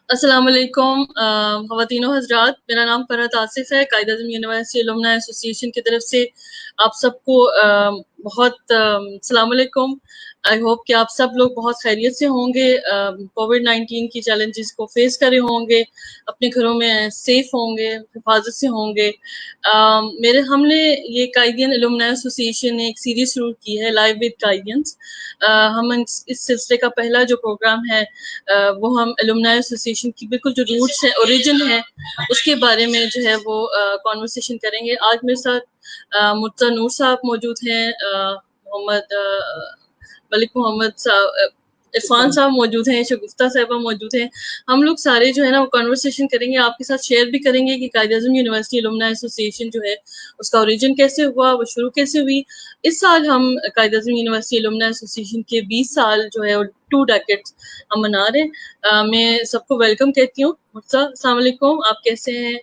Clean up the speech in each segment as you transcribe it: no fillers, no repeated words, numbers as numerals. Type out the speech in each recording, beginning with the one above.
अस्सलाम वालेकुम ख़वातीन व हज़रात, मेरा नाम फ़रहत आसिफ है। कायद-ए-आज़म यूनिवर्सिटी अलुमनाई एसोसिएशन की तरफ से आप सबको बहुत अस्सलाम वालेकुम। आई होप कि आप सब लोग बहुत खैरियत से होंगे, कोविड-19 की चैलेंजेस को फेस कर रहे होंगे, अपने घरों में सेफ होंगे, हिफाजत से होंगे। हमने ये कायदियन अलुमनाई एसोसिएशन ने एक सीरीज़ शुरू की है, लाइव विद कायदियंस। हम इस सिलसिले का पहला जो प्रोग्राम है वो हम अलुमनाई एसोसिएशन की बिल्कुल जो रूट्स है, ओरिजिन है, उसके बारे में जो है वो कॉन्वर्सेशन करेंगे। आज मेरे साथ मुर्तज़ा नूर साहब मौजूद हैं, मलिक मोहम्मद साहब, इरफान साहब मौजूद हैं, शगुफ्ता साहिबा मौजूद हैं। हम लोग सारे जो है ना वो कन्वर्सेशन करेंगे, आपके साथ शेयर भी करेंगे कि कायद-ए-आज़म यूनिवर्सिटी अलुमनाई एसोसिएशन जो है उसका ओरिजिन कैसे हुआ, वो शुरू कैसे हुई। इस साल हम कायद-ए-आज़म यूनिवर्सिटी अलुमनाई एसोसिएशन के 20 साल जो है वो 2 डेकेड्स हम मना रहे हैं। मैं सबको वेलकम कहती हूँ। मुर्तज़ा अस्सलाम वालेकुम, आप कैसे हैं?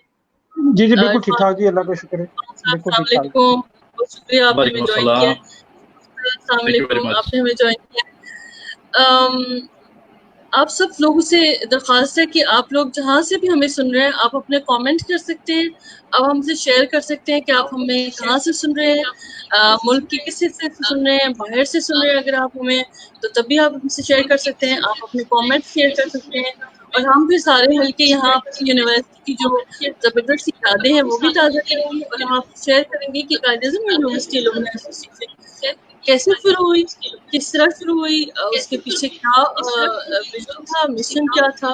जी बिल्कुल ठीक इरफान ठाक जी, अल्लाह का शुक्र है, बिल्कुल अस्सलाम ठीक ठाक। वालेकुम, बहुत शुक्रिया आपने हमें वालेकुम ज्वाइन किया। अस्सलाम, अस्सलाम थैंक यू वेरी वालेकुम, मच। आपने हमें ज्वाइन किया। आप सब लोगों से दरख्वास्त है कि आप लोग जहाँ से भी हमें सुन रहे हैं, आप अपने कमेंट कर सकते हैं। आप हमसे शेयर कर सकते हैं कि आप हमें कहाँ से सुन रहे हैं, मुल्क के किस हिस्से से सुन रहे हैं, बाहर से सुन रहे हैं अगर आप हमें, तो तब भी आप हमसे शेयर कर सकते हैं। आप अपने कमेंट शेयर कर सकते हैं और हम भी सारे मिलके यहाँ अपनी यूनिवर्सिटी की जो ज़बरदस्त सी यादें हैं वो भी ताज़ा करेंगे और हम आपसे शेयर करेंगे कि कायद-ए-आज़म यूनिवर्सिटी अलुमनाई एसोसिएशन कैसे शुरू हुई, किस तरह शुरू हुई, उसके पीछे क्या विज़न था, मिशन क्या था।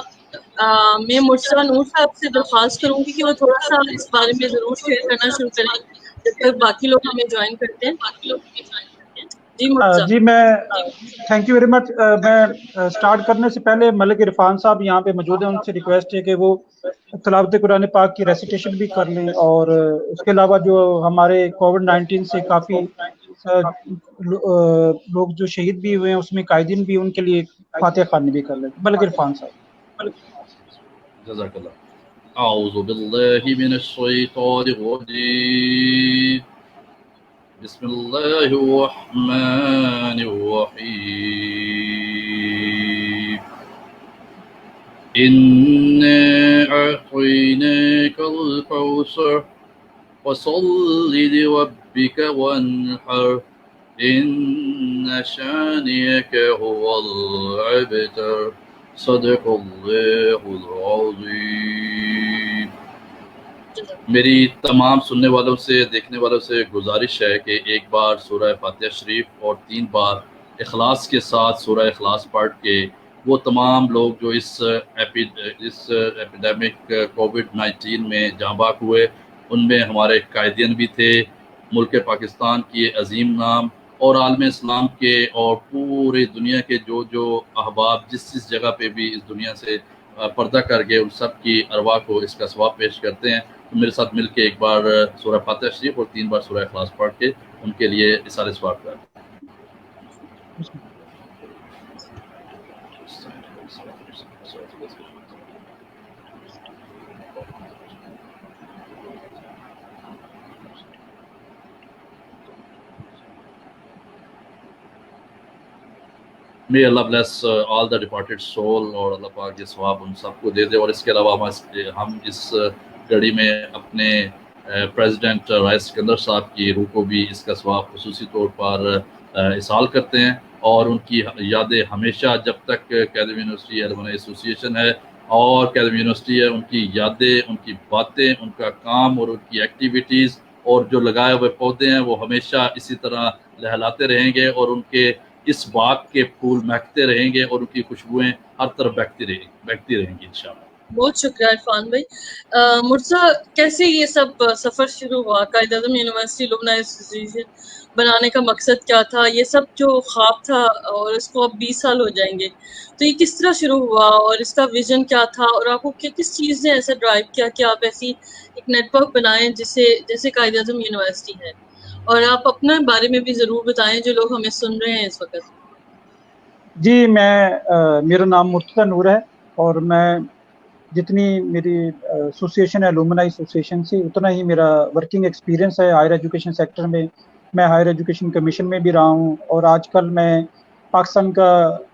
मैं मुर्तज़ा नूर साहब से दरख्वास्त करूँगी कि वो थोड़ा-सा इस बारे में ज़रूर शेयर करना शुरू करें, जब तक बाकी लोग हमें जॉइन करते हैं। जी मुर्तज़ा। जी मैं थैंक यू वेरी मच। मैं स्टार्ट करने से पहले मलिक इरफान साहब यहाँ पे मौजूद हैं, उनसे रिक्वेस्ट है कि वो तिलावत कुरान पाक की रेसिटेशन भी कर लें और उसके अलावा जो हमारे कोविड-19 से काफ़ी लोग जो शहीद भी हुए हैं उसमें कायदीन भी, उनके लिए फातिहा ख़वानी भी कर लें। मलिक इरफान साहब। जज़ाकल्लाह। अऊज़ु बिल्लाहि मिनश शैतानिर रजीम। बिस्मिल्लाहिर रहमानिर रहीम। इन्ना अअतैनाकल कौसर फसल्लि लिरब्बिका वन्हर इन्न शानियक हुवल अबतर। सदक़ल्लाहुल अज़ीम। मेरी तमाम सुनने वालों से, देखने वालों से गुजारिश है कि एक बार सूरह फातिहा शरीफ और 3 बार इखलास के साथ सूरह इखलास पढ़ के वो तमाम लोग जो इस एपिडेमिक कोविड-19 में जाँ बाक हुए, उनमें हमारे कायदीन भी थे, मुल्क पाकिस्तान की अजीम नाम और आलम इस्लाम के और पूरी दुनिया के जो अहबाब जिस जगह पे भी इस दुनिया से पर्दा कर गए, उन सब की अरवाह को इसका सवाब पेश करते हैं। तो मेरे साथ मिल के एक बार सूरह फातिहा शरीफ और 3 बार सूरह इखलास पढ़ के उनके लिए इसारे सवाब करें। May Allah bless all the departed soul और अल्लाह पाक ये सवाब उन सबको दे दे। और इसके अलावा हम इस घड़ी में अपने प्रेसिडेंट राइस सिकंदर साहब की रूह को भी इसका सवाब खुसूसी तौर पर इसाल करते हैं और उनकी यादें हमेशा जब तक कायद-ए-आज़म यूनिवर्सिटी अलुमनाई एसोसिएशन है और कायद-ए-आज़म यूनिवर्सिटी है, उनकी यादें, उनकी बातें, उनका काम और उनकी एक्टिविटीज़ और जो लगाए हुए पौधे हैं वो हमेशा इसी तरह लहलाते रहेंगे और उनके इस बाग के फूल महकते रहेंगे और उनकी खुशबुएं हर तरफ बहती रहेंगी इंशाअल्लाह। बहुत शुक्रिया इरफान भाई। मुर्तज़ा, कैसे ये सब सफ़र शुरू हुआ? कायद-ए-आज़म यूनिवर्सिटी अलुमनाई एसोसिएशन बनाने का मकसद क्या था? ये सब जो ख्वाब था और इसको अब 20 साल हो जाएंगे, तो ये किस तरह शुरू हुआ और इसका विजन क्या था और आपको किस चीज़ ने ऐसा ड्राइव किया कि आप ऐसी एक नेटवर्क बनाएं जैसे कायद-ए-आज़म यूनिवर्सिटी है? और आप अपने बारे में भी ज़रूर बताएं जो लोग हमें सुन रहे हैं इस वक्त। जी मेरा नाम मुर्तज़ा नूर है और मैं जितनी मेरी एसोसिएशन है अलुमनाई एसोसिएशन से, उतना ही मेरा वर्किंग एक्सपीरियंस है हायर एजुकेशन सेक्टर में। मैं हायर एजुकेशन कमीशन में भी रहा हूँ और आजकल मैं पाकिस्तान का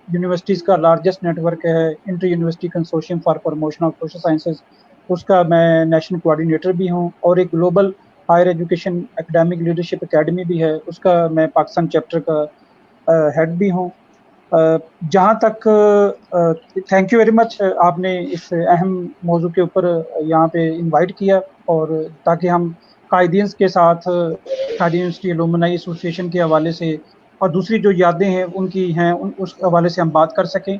यूनिवर्सिटीज़ का लार्जेस्ट नेटवर्क है, inter university consortium for promotion of social sciences, उसका मैं नेशनल कोऑर्डिनेटर भी हूँ, और एक global higher education academic leadership academy भी है, उसका मैं पाकिस्तान चैप्टर का हेड भी हूँ। जहाँ तक थैंक यू वेरी मच, आपने इस अहम मौजू के ऊपर यहाँ पे इनवाइट किया, और ताकि हम कायदीन के साथ कायदीन यूनिवर्सिटी एलुमनाई एसोसिएशन के हवाले से और दूसरी जो यादें हैं उनकी हैं उस हवाले से हम बात कर सकें।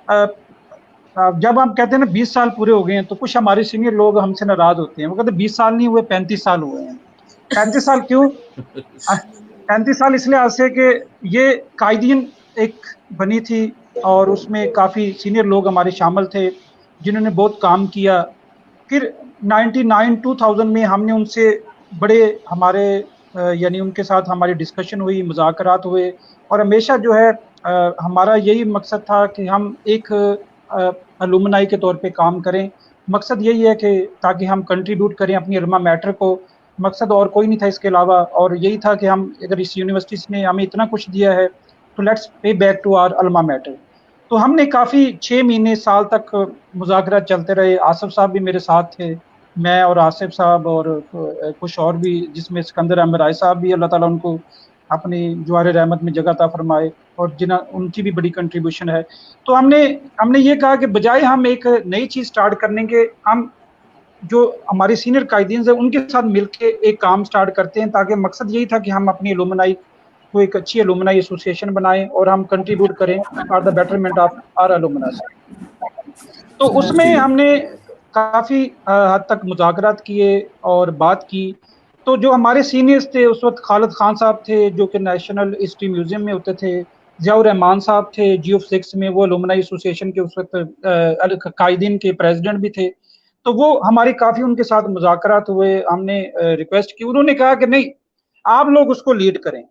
जब हम कहते हैं ना 20 साल पूरे हो गए हैं, तो कुछ हमारे सीनियर लोग हमसे नाराज होते हैं, वो कहते हैं 20 साल नहीं हुए, 35 साल हुए हैं। 35 साल क्यों? 35 साल इसलिए आज से कि ये कायदीन एक बनी थी और उसमें काफ़ी सीनियर लोग हमारे शामिल थे जिन्होंने बहुत काम किया। फिर 99-2000 में हमने उनसे बड़े हमारे यानी उनके साथ हमारी डिस्कशन हुई, मुज़ाकरात हुए, और हमेशा जो है हमारा यही मकसद था कि हम एक अलुमनाई के तौर पे काम करें। मकसद यही है कि ताकि हम कंट्रीब्यूट करें अपनी अल्मा मैटर को, मकसद और कोई नहीं था इसके अलावा। और यही था कि हम अगर इस यूनिवर्सिटी ने हमें इतना कुछ दिया है तो let's pay back to our alma mater. तो हमने काफ़ी 6 महीने साल तक मुज़ाकरात चलते रहे। आसिफ साहब भी मेरे साथ थे, मैं और आसिफ साहब और कुछ और भी, जिसमें सिकंदर अहमद राय साहब भी, अल्लाह ताला उनको अपनी जवार रहमत में जगह अता फरमाए, और उनकी भी बड़ी कंट्रीब्यूशन है। तो हमने ये कहा कि बजाय हम एक नई चीज़ स्टार्ट करने के, हम जो हमारे सीनियर कायदीन है उनके साथ मिलके एक काम स्टार्ट करते हैं, ताकि मकसद यही था कि हम अपनी एलुमनाई को एक अच्छी एलुमनाई एसोसिएशन बनाएं और हम कंट्रीब्यूट करें for the betterment of our alumni. तो उसमें हमने काफ़ी हद तक मुज़ाकरात किए और बात की। तो जो हमारे सीनियर्स थे उस वक्त, खालिद खान साहब थे जो कि नेशनल हिस्ट्री म्यूजियम में होते थे, ज़ियाउर रहमान साहब थे जियो फिजिक्स में, वो एलुमनाई एसोसिएशन के उस वक्त कायदीन के प्रेसिडेंट भी थे। तो वो हमारी काफ़ी उनके साथ मुज़ाकरात हुए, हमने रिक्वेस्ट की, उन्होंने कहा कि नहीं, आप लोग उसको लीड करें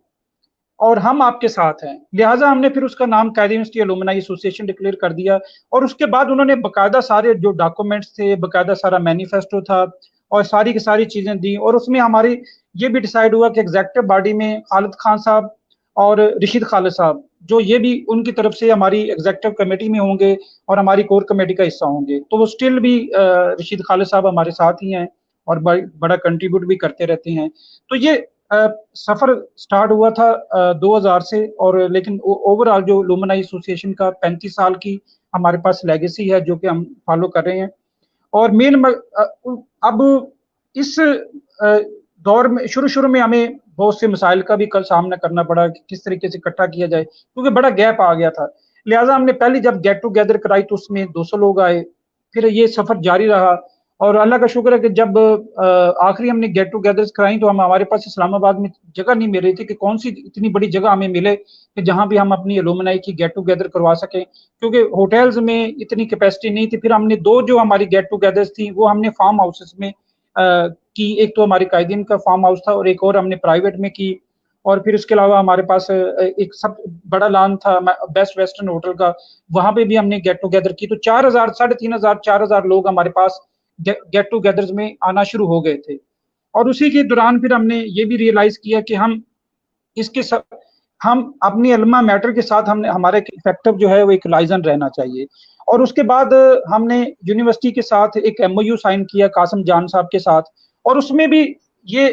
और हम आपके साथ हैं। लिहाजा हमने फिर उसका नाम कायदीन यूनिवर्सिटी एलुमनाई एसोसिएशन डिक्लेयर कर दिया, और उसके बाद उन्होंने बाकायदा सारे जो डॉक्यूमेंट्स थे, बाकायदा सारा मैनिफेस्टो था और सारी की सारी चीज़ें दी, और उसमें हमारी ये भी डिसाइड हुआ कि एग्जेक्टिव बॉडी में खालिद खान साहब और रशीद खालिद साहब, जो ये भी उनकी तरफ से हमारी एग्जेक्टिव कमेटी में होंगे और हमारी कोर कमेटी का हिस्सा होंगे। तो वो स्टिल भी रशीद खालिद साहब हमारे साथ ही हैं और बड़ा कंट्रीब्यूट भी करते रहते हैं। तो ये सफ़र स्टार्ट हुआ था 2000 से, और लेकिन ओवरऑल जो एलुमनाई एसोसिएशन का 35 साल की हमारे पास लेगेसी है जो कि हम फॉलो कर रहे हैं। और मेन अब इस दौर में शुरू में हमें बहुत से मसाइल का भी कल सामना करना पड़ा कि किस तरीके से इकट्ठा किया जाए, क्योंकि बड़ा गैप आ गया था। लिहाजा हमने पहले जब गेट टुगेदर कराई तो उसमें 200 लोग आए, फिर ये सफ़र जारी रहा, और अल्लाह का शुक्र है कि जब आखिरी हमने गेट टुगेदर्स कराई तो हमारे पास इस्लामाबाद में जगह नहीं मिल रही थी कि कौन सी इतनी बड़ी जगह हमें मिले कि जहां भी हम अपनी एलुमनाई की गेट टुगेदर करवा सकें, क्योंकि होटल्स में इतनी कैपेसिटी नहीं थी। फिर हमने दो जो हमारी गेट टुगेदर्स थी वो हमने फार्म हाउसेस में की, एक तो हमारे कायदीन का फार्म हाउस था और एक और हमने प्राइवेट में की। और फिर उसके अलावा हमारे पास एक सब बड़ा लॉन था बेस्ट वेस्टर्न होटल का, वहां पे भी हमने गेट टुगेदर की। तो 4000, 3500, 4000 लोग हमारे पास गेट टुगेदर्स में आना शुरू हो गए थे। और उसी के दौरान फिर हमने ये भी रियलाइज किया कि हम अपनी अल्मा मैटर के साथ हमारे इफेक्टिव जो है वो एक लाइजन रहना चाहिए। और उसके बाद हमने यूनिवर्सिटी के साथ एक MOU साइन किया कासिम जान साहब के साथ, और उसमें भी ये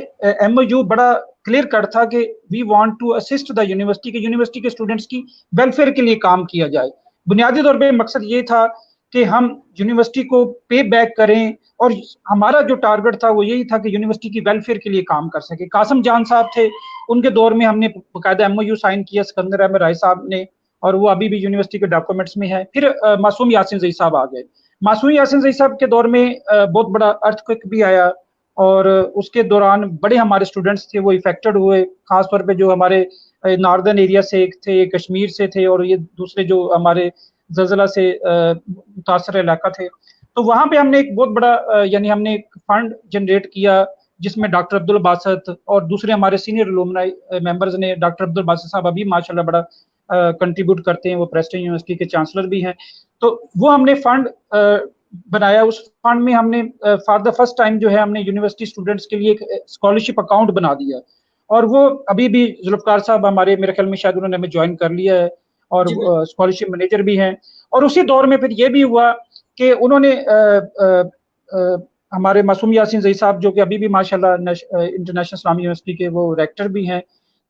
MOU बड़ा क्लियर कट था कि we want to assist the university के स्टूडेंट्स की वेलफेयर के लिए काम किया जाए। बुनियादी तौर पे मकसद ये था कि हम यूनिवर्सिटी को पे बैक करें, और हमारा जो टारगेट था वो यही था कि यूनिवर्सिटी की वेलफेयर के लिए काम कर सके। कासिम जान साहब थे, उनके दौर में हमने बाकायदा MOU साइन किया सिकंदर अहमद राय साहब ने, और वो अभी भी यूनिवर्सिटी के डॉक्यूमेंट्स में है। फिर मासूम यासीन ज़ई साहब आ गए। मासूम यासीन ज़ई साहब के दौर में बहुत बड़ा अर्थक्वेक भी आया, और उसके दौरान बड़े हमारे स्टूडेंट्स थे वो इफेक्टेड हुए, खासतौर पे जो हमारे नॉर्दर्न एरिया से एक थे, कश्मीर से थे, और ये दूसरे जो हमारे ज़लज़ला से मुतासर इलाका थे। तो वहाँ पे हमने एक बहुत बड़ा यानी हमने एक फंड जनरेट किया जिसमें डॉक्टर अब्दुल बासित और दूसरे हमारे सीनियर एलुमनाई मेंबर्स ने, डॉक्टर अब्दुल बासित साहब अभी माशाल्लाह बड़ा कंट्रीब्यूट करते हैं, वो प्रेस्टिज यूनिवर्सिटी के चांसलर भी हैं। तो वो हमने फंड बनाया, उस फंड में हमने फॉर द फर्स्ट टाइम जो है हमने यूनिवर्सिटी स्टूडेंट्स के लिए एक स्कॉलरशिप अकाउंट बना दिया, और वो अभी भी जुल्फकार साहब हमारे, मेरे ख्याल में शायद उन्होंने हमें ज्वाइन कर लिया है, اور स्कॉलरशिप मैनेजर भी हैं। और उसी दौर में फिर ये भी हुआ कि उन्होंने हमारे मासूम यासीन ज़ई साहब जो कि अभी भी माशाल्लाह इंटरनेशनल इस्लामी यूनिवर्सिटी के वो रेक्टर भी हैं,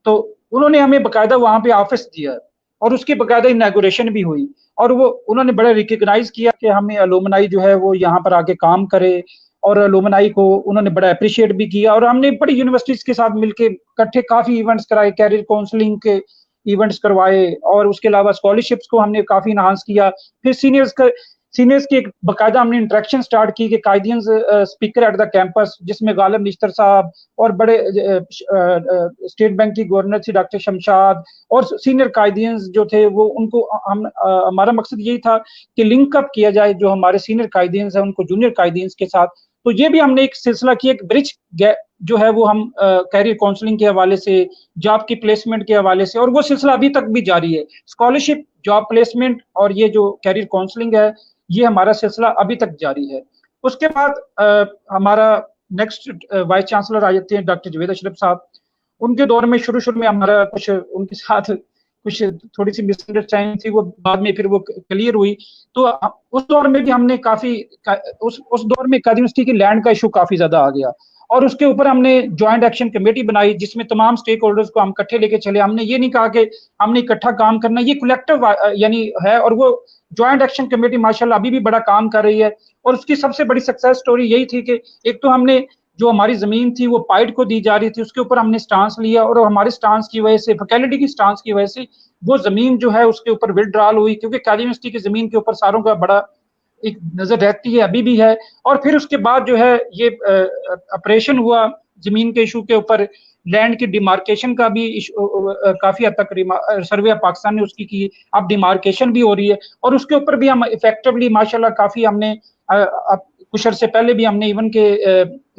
तो उन्होंने हमें बाकायदा वहाँ पे ऑफिस दिया और उसकी बाकायदा इनॉग्रेशन भी हुई और वो उन्होंने बड़ा रिकग्नाइज किया कि हमें अलुमनाई जो है वो यहाँ पर आके काम करे और अलुमनाई को उन्होंने बड़ा अप्रिशिएट भी किया। और हमने बड़ी यूनिवर्सिटीज के साथ मिलके इकट्ठे काफी इवेंट्स कराए, कैरियर काउंसलिंग के इवेंट्स करवाए और उसके अलावा स्कॉलरशिप्स को हमने काफी इनहांस किया। फिर सीनियर्स की एक बाकायदा हमने इंटरेक्शन स्टार्ट की कि कायदीन स्पीकर एट द कैंपस, जिसमें गालिब निश्तर साहब और बड़े स्टेट बैंक की गवर्नर थी डॉक्टर शमशाद और सीनियर कायदीन जो थे वो उनको हमारा मकसद यही था कि लिंक अप किया जाए जो हमारे सीनियर कायदीन हैं उनको जूनियर कायदीन के साथ। तो ये भी हमने एक सिलसिला किया, एक ब्रिज जो है वो हम कैरियर काउंसलिंग के हवाले से, जॉब की प्लेसमेंट के हवाले से, और वो सिलसिला अभी तक भी जारी है। स्कॉलरशिप, जॉब प्लेसमेंट और ये जो कैरियर काउंसलिंग है ये हमारा सिलसिला अभी तक जारी है। उसके बाद हमारा नेक्स्ट वाइस चांसलर आ जाते हैं डॉक्टर जवेद अशरफ साहब। उनके दौर में शुरू में हमारा कुछ उनके साथ कुछ थोड़ी सी मिसअंडरस्टैंडिंग थी, वो बाद में फिर वो क्लियर हुई। तो उस दौर में भी हमने काफी उस दौर में कायदीन यूनिवर्सिटी की लैंड का इशू काफी ज्यादा आ गया और उसके ऊपर हमने ज्वाइंट एक्शन कमेटी बनाई जिसमें तमाम स्टेक होल्डर्स को हम इकट्ठे लेके चले। हमने ये नहीं कहा कि हमने इकट्ठा काम करना, ये कलेक्टिव यानी है। और वो ज्वाइंट एक्शन कमेटी माशाल्लाह अभी भी बड़ा काम कर रही है और उसकी सबसे बड़ी सक्सेस स्टोरी यही थी कि एक तो हमने जो हमारी जमीन थी वो पाइट को दी जा रही थी, उसके ऊपर हमने स्टांस लिया और हमारे स्टांस की वजह से, फैकल्टी की स्टांस की वजह से वो जमीन जो है उसके ऊपर विड्रॉल हुई, क्योंकि कायदीन यूनिवर्सिटी की जमीन के ऊपर सारों का बड़ा एक नजर रहती है, अभी भी है। और फिर उसके बाद जो है ये ऑपरेशन हुआ जमीन के इशू के ऊपर, लैंड की डिमार्केशन का भी काफी हद तक सर्वे ऑफ पाकिस्तान ने उसकी की, अब डिमार्केशन भी हो रही है और उसके ऊपर भी हम इफेक्टिवली माशाल्लाह काफी हमने कुछ अर्से पहले भी हमने इवन के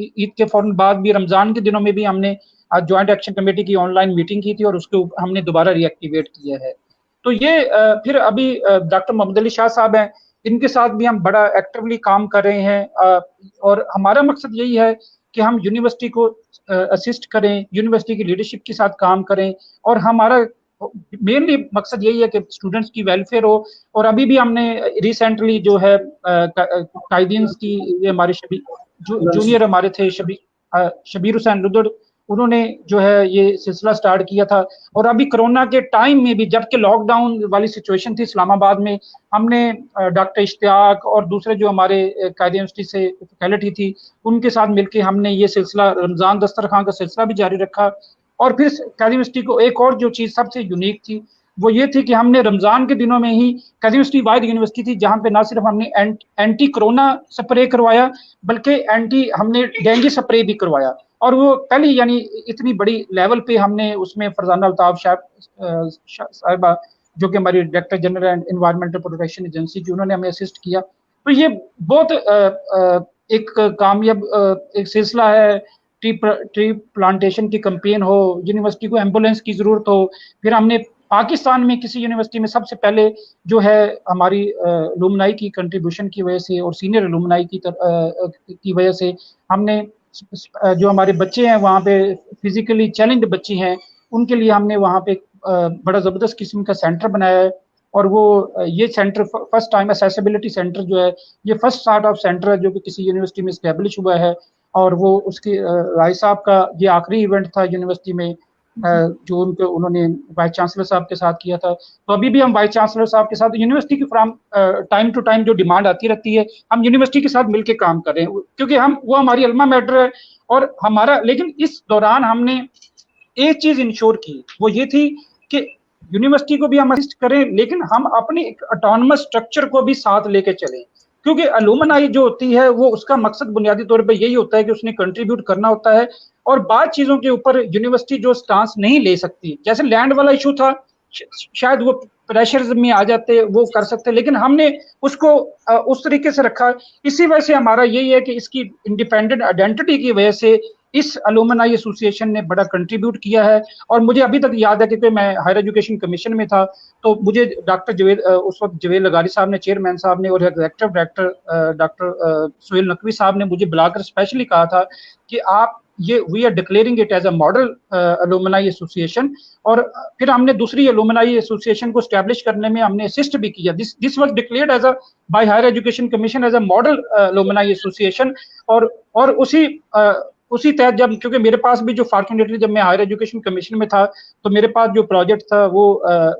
ईद के फौरन बाद भी रमजान के दिनों में भी हमने ज्वाइंट एक्शन कमेटी की ऑनलाइन मीटिंग की थी और उसको हमने दोबारा रीएक्टिवेट किया है। तो ये फिर अभी डॉक्टर मोहम्मद अली शाह साहब हैं, इनके साथ भी हम बड़ा एक्टिवली काम कर रहे हैं और हमारा मकसद यही है कि हम यूनिवर्सिटी को असिस्ट करें, यूनिवर्सिटी की लीडरशिप के साथ काम करें और हमारा मेनली मकसद यही है कि स्टूडेंट्स की वेलफेयर हो। और अभी भी हमने रिसेंटली जो है कायदीन की ये हमारे जूनियर हमारे थे शबीर हुसैन लुदड़, उन्होंने जो है ये सिलसिला स्टार्ट किया था। और अभी कोरोना के टाइम में भी जबकि लॉकडाउन वाली सिचुएशन थी इस्लामाबाद में, हमने डॉक्टर इश्तियाक और दूसरे जो हमारे कायदीन यूनिवर्सिटी से फैकल्टी थी उनके साथ मिलकर हमने ये सिलसिला रमजान दस्तरखान का सिलसिला भी जारी रखा। और फिर कायदीन यूनिवर्सिटी को एक और जो चीज़ सबसे यूनिक थी वो ये थी कि हमने रमजान के दिनों में ही, कायदीन यूनिवर्सिटी वाहिद यूनिवर्सिटी थी जहाँ पे ना सिर्फ हमने एंटी कोरोना स्प्रे करवाया बल्कि हमने डेंगू स्प्रे भी करवाया। और वो पहली यानी इतनी बड़ी लेवल पे हमने उसमें फरजाना अल्ताफ साहिबा जो कि हमारी director general and environmental protection agency की, उन्होंने हमें असिस्ट किया। तो ये बहुत एक कामयाब एक सिलसिला है। ट्री प्लांटेशन की कैंपेन हो, यूनिवर्सिटी को एम्बुलेंस की जरूरत हो, फिर हमने पाकिस्तान में किसी यूनिवर्सिटी में सबसे पहले जो है हमारी अलुमनाई की कंट्रीब्यूशन की वजह से और सीनियर अलुमनाई की वजह से हमने जो हमारे बच्चे हैं वहाँ पे फिजिकली चैलेंज्ड बच्चे हैं उनके लिए हमने वहाँ पे बड़ा ज़बरदस्त किस्म का सेंटर बनाया है। और वो ये centre first time accessibility centre जो है ये फर्स्ट स्टार्ट ऑफ सेंटर है जो कि किसी यूनिवर्सिटी में इस्टेब्लिश हुआ है। और वो उसके राय साहब का ये आखिरी इवेंट था यूनिवर्सिटी में जो उन्होंने वाइस चांसलर साहब के साथ किया था। तो अभी भी हम वाइस चांसलर साहब के साथ यूनिवर्सिटी की फ्रॉम टाइम टू टाइम जो डिमांड आती रहती है हम यूनिवर्सिटी के साथ मिलकर काम कर रहे हैं, क्योंकि वो हमारी अल्मा मैटर है और हमारा। लेकिन इस दौरान हमने एक चीज इंश्योर की, वो ये थी कि यूनिवर्सिटी को भी हम असिस्ट करें लेकिन हम अपनी एक ऑटोनमस स्ट्रक्चर को भी साथ लेके चलें, क्योंकि अलुमनाई जो होती है वो उसका मकसद बुनियादी तौर पे यही होता है कि उसने कंट्रीब्यूट करना होता है और बाद चीजों के ऊपर यूनिवर्सिटी जो स्टांस नहीं ले सकती, जैसे लैंड वाला इशू था शायद वो प्रेशर में आ जाते वो कर सकते, लेकिन हमने उसको उस तरीके से रखा। इसी वजह से हमारा यही है कि इसकी इंडिपेंडेंट आइडेंटिटी की वजह से इस अलुमनाई एसोसिएशन ने बड़ा कंट्रीब्यूट किया है। और मुझे अभी तक याद है कि मैं हायर एजुकेशन कमीशन में था तो मुझे डॉक्टर जवेद उस वक्त जवेद लगारी साहब ने, चेयरमैन साहब ने और executive director doctor Suhail Naqvi साहब ने मुझे बुलाकर स्पेशली कहा था कि आप ये we are declaring it as a model alumni association, और फिर हमने दूसरी एलुमनाई एसोसिएशन को स्टैब्लिश करने में हमने असिस्ट भी किया. This was declared as a by higher education commission as a model alumni association. और उसी तहत जब, क्योंकि मेरे पास भी जो फॉर्चुनेटली जब मैं हायर एजुकेशन कमीशन में था तो मेरे पास जो प्रोजेक्ट था वो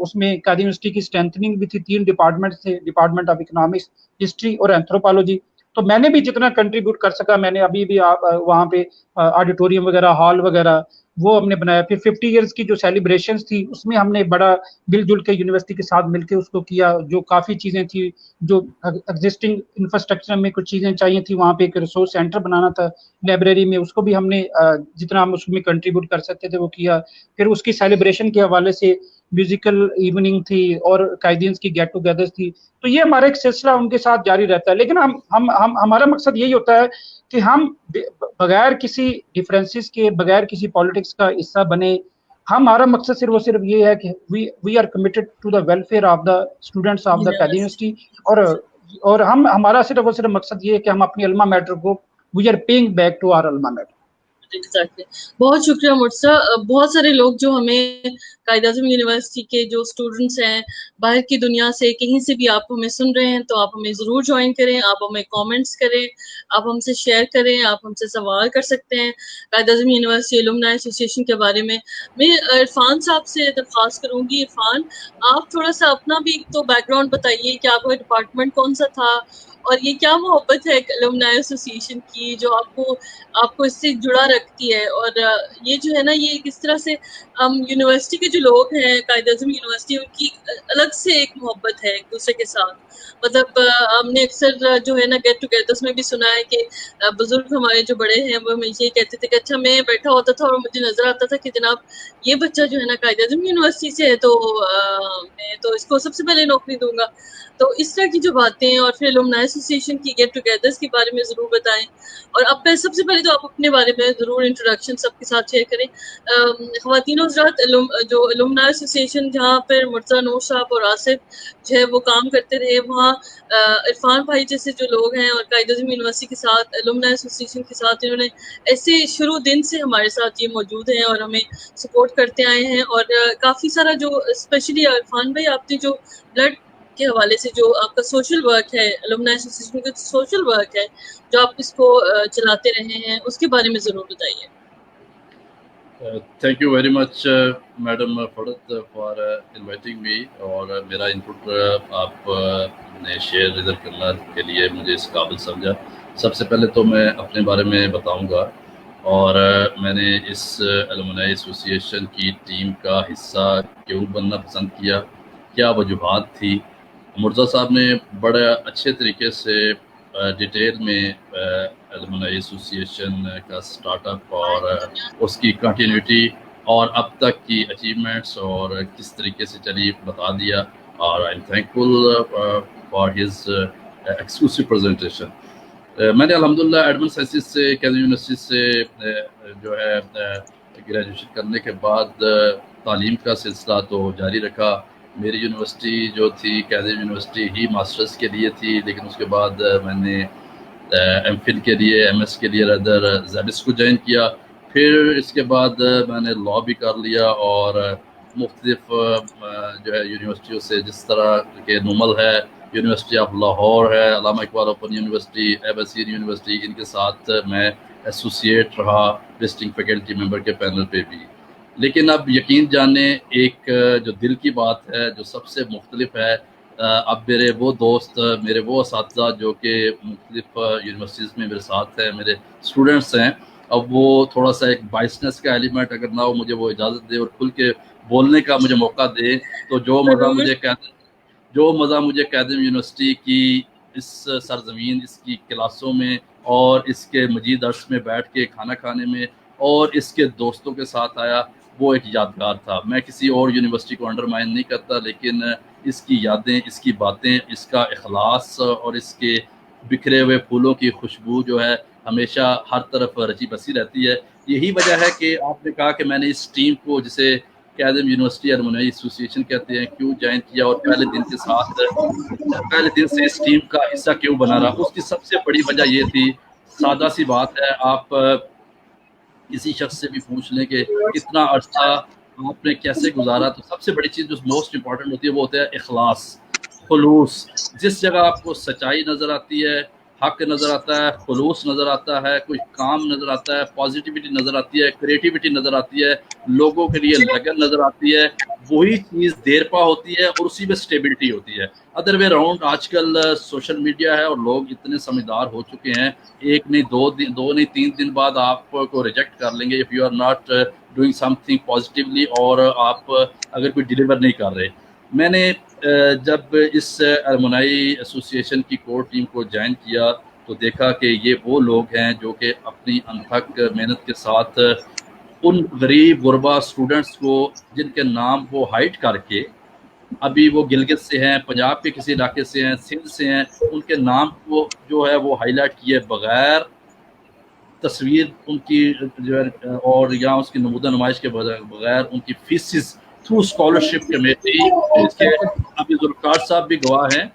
उसमें कायद यूनिवर्सिटी की स्ट्रेंथनिंग भी थी. 3 डिपार्टमेंट थे, डिपार्टमेंट ऑफ इकोनॉमिक्स, हिस्ट्री और एंथ्रोपोलॉजी. तो मैंने भी जितना कंट्रीब्यूट कर सका, मैंने अभी भी वहाँ पे ऑडिटोरियम वगैरह, हॉल वगैरह वो हमने बनाया. फिर 50 इयर्स की जो सेलिब्रेशंस थी उसमें हमने बड़ा मिलजुल के यूनिवर्सिटी के साथ मिलकर उसको किया. जो काफ़ी चीज़ें थी, जो एग्जिस्टिंग इंफ्रास्ट्रक्चर में कुछ चीज़ें चाहिए थी, वहाँ पे एक रिसोर्स सेंटर बनाना था लाइब्रेरी में, उसको भी हमने जितना हम उसमें कंट्रीब्यूट कर सकते थे वो किया. फिर उसकी सेलिब्रेशन के हवाले से म्यूजिकल इवनिंग थी और कायदीन्स की गेट टुगेदर्स थी. तो ये हमारा एक सिलसिला उनके साथ जारी रहता है. लेकिन हम हमारा मकसद यही होता है कि हम बगैर किसी डिफरेंसेस के, बगैर किसी पॉलिटिक्स का हिस्सा बने. हमारा मकसद सिर्फ ये है कि we are committed to the welfare of the students of the Quaid university. और हम सिर्फ मकसद ये है कि हम अपनी अल्मा मैटर को we are paying back to our alma mater. Exactly. बहुत शुक्रिया मुर्तज़ा. बहुत सारे लोग जो हमें कायद-ए-आज़म यूनिवर्सिटी के जो स्टूडेंट्स हैं, बाहर की दुनिया से कहीं से भी आप हमें सुन रहे हैं, तो आप हमें ज़रूर ज्वाइन करें, आप हमें कमेंट्स करें, आप हमसे शेयर करें, आप हमसे सवाल कर सकते हैं कायद-ए-आज़म यूनिवर्सिटी एलुमनाई एसोसिएशन के बारे में. मैं इरफान साहब से दरख्वास्त करूँगी, इरफान आप थोड़ा सा अपना भी तो बैकग्राउंड बताइए कि आपका डिपार्टमेंट कौन सा था और ये क्या मोहब्बत है एलुमनाई एसोसिएशन की जो आपको इससे जुड़ा रखती है. और ये जो है ना, ये किस तरह से हम यूनिवर्सिटी के जो लोग हैं, कायद-ए-आज़म यूनिवर्सिटी, उनकी अलग से एक मोहब्बत है एक दूसरे के साथ. मतलब हमने अक्सर जो है ना गेट टुगेदर्स में भी सुना है कि बुजुर्ग हमारे जो बड़े हैं वो हमेशा ये कहते थे कि अच्छा मैं बैठा होता था और मुझे नजर आता था कि जनाब ये बच्चा जो है ना कायद-ए-आज़म यूनिवर्सिटी से है, तो मैं तो इसको सबसे पहले नौकरी दूंगा. तो इस तरह की जो बातें, और फिर एलुमनाई एसोसिएशन की गेट टुगेदर्स के बारे में ज़रूर बताएं. और अब सबसे पहले तो आप अपने बारे में ज़रूर इंट्रोडक्शन सबके साथ शेयर करें. ख़वातीन हज़रात, जो एलुमनाई एसोसिएशन जहाँ पर मुर्तज़ा नूर साहब और आसिफ जो है वो काम करते रहे, वहाँ इरफान भाई जैसे जो लोग हैं और कायद-ए-आज़म यूनिवर्सिटी के साथ, एलुमनाई एसोसिएशन के साथ, इन्होंने ऐसे शुरू दिन से हमारे साथ ये मौजूद हैं और हमें सपोर्ट करते आए हैं. और काफ़ी सारा जो स्पेशली इरफान भाई आपने जो ब्लड के हवाले से जो आपका सोशल वर्क है, एलुमनाई एसोसिएशन का सोशल वर्क है जो आप इसको चलाते रहे हैं, उसके बारे में ज़रूर बताइए. Thank you very much madam Farad for inviting me, और मेरा इनपुट आपने शेयर इधर करने के लिए मुझे इस काबिल समझा. सबसे पहले तो मैं अपने बारे में बताऊंगा, और मैंने इस एलुमनाई एसोसिएशन की टीम का हिस्सा क्यों बनना पसंद किया, क्या वजूहात थी. मुर्तज़ा साहब ने बड़े अच्छे तरीके से डिटेल में एलुमनाई एसोसिएशन का स्टार्टअप और उसकी कंटिन्यूटी और अब तक की अचीवमेंट्स और किस तरीके से चली बता दिया. और I am thankful for his exclusive presentation. मैंने अल्हम्दुलिल्लाह एडमंड साइंसेस से, कायद यूनिवर्सिटी से जो है ग्रेजुएशन करने के बाद तालीम का सिलसिला तो जारी रखा. मेरी यूनिवर्सिटी जो थी कायद यूनिवर्सिटी ही मास्टर्स के लिए थी, लेकिन उसके बाद मैंने एमफिल के लिए, एमएस के लिए रदर ज़ेबिस को ज्वाइन किया. फिर इसके बाद मैंने लॉ भी कर लिया और मुख्तलिफ जो है यूनिवर्सिटियों से, जिस तरह के नुमल है, यूनिवर्सिटी ऑफ लाहौर है, अल्लामा इकबाल ओपन यूनिवर्सिटी, एबसीन यूनिवर्सिटी, इनके साथ मैं एसोसिएट रहा विजिटिंग फैकल्टी मेंबर के पैनल पे भी. लेकिन अब यकीन जाने एक जो दिल की बात है, जो सबसे मुख्तलिफ है, अब मेरे वो दोस्त, मेरे वो असातिज़ा जो कि मुख्तलिफ यूनिवर्सिटीज़ में मेरे साथ हैं, मेरे स्टूडेंट्स हैं, अब वो थोड़ा सा एक बाइसनेस का एलिमेंट अगर ना हो, मुझे वो इजाज़त दे और खुल के बोलने का मुझे मौका दे, तो जो मज़ा मुझे कायद यूनिवर्सिटी की इस सरजमीन, इसकी क्लासों में और इसके मजीद अर्स में बैठ के खाना खाने में और इसके दोस्तों के साथ आया, वो एक यादगार था. मैं किसी और यूनिवर्सिटी को अंडरमाइन नहीं करता, लेकिन इसकी यादें, इसकी बातें, इसका इखलास और इसके बिखरे हुए फूलों की खुशबू जो है हमेशा हर तरफ रची बसी रहती है. यही वजह है कि आपने कहा कि मैंने इस टीम को, जिसे कायद यूनिवर्सिटी एलुमनाई एसोसिएशन कहते हैं, क्यों ज्वाइन किया और पहले दिन से इस टीम का हिस्सा क्यों बना रहा. उसकी सबसे बड़ी वजह ये थी, सादा सी बात है, आप किसी शख्स से भी पूछ लें कि इतना अर्सा आपने कैसे गुजारा, तो सबसे बड़ी चीज़ जो मोस्ट इम्पॉर्टेंट होती है वो होता है इखलास, खुलूस। जिस जगह आपको सच्चाई नज़र आती है, हक नज़र आता है, खुलूस नज़र आता है, कोई काम नज़र आता है, पॉजिटिविटी नज़र आती है, क्रिएटिविटी नज़र आती है, लोगों के लिए लगन नज़र आती है, वही चीज़ देरपा होती है और उसी में स्टेबिलिटी होती है। अदर वे राउंड आजकल सोशल मीडिया है और लोग इतने समझदार हो चुके हैं, एक नहीं दो नहीं 3 दिन बाद आपको रिजेक्ट कर लेंगे if you are not doing something positively, और आप अगर कोई डिलीवर नहीं कर रहे। मैंने जब इस अलमनाई एसोसिएशन की कोर टीम को ज्वाइन किया तो देखा कि ये वो लोग हैं जो कि अपनी अनथक मेहनत के साथ उन गरीब गुरबा स्टूडेंट्स को जिनके नाम वो हाइड करके, अभी वो गिलगित से हैं, पंजाब के किसी इलाके से हैं, सिंध से हैं, उनके नाम को जो है वो हाईलाइट किए बगैर, तस्वीर उनकी जो है और या उसकी नमूदा नुमाइश के बगैर, उनकी फीसिस थ्रू स्कॉलरशिप कमेटी, जिसके अभी जुल्फ़िकार साहब भी गवाह हैं,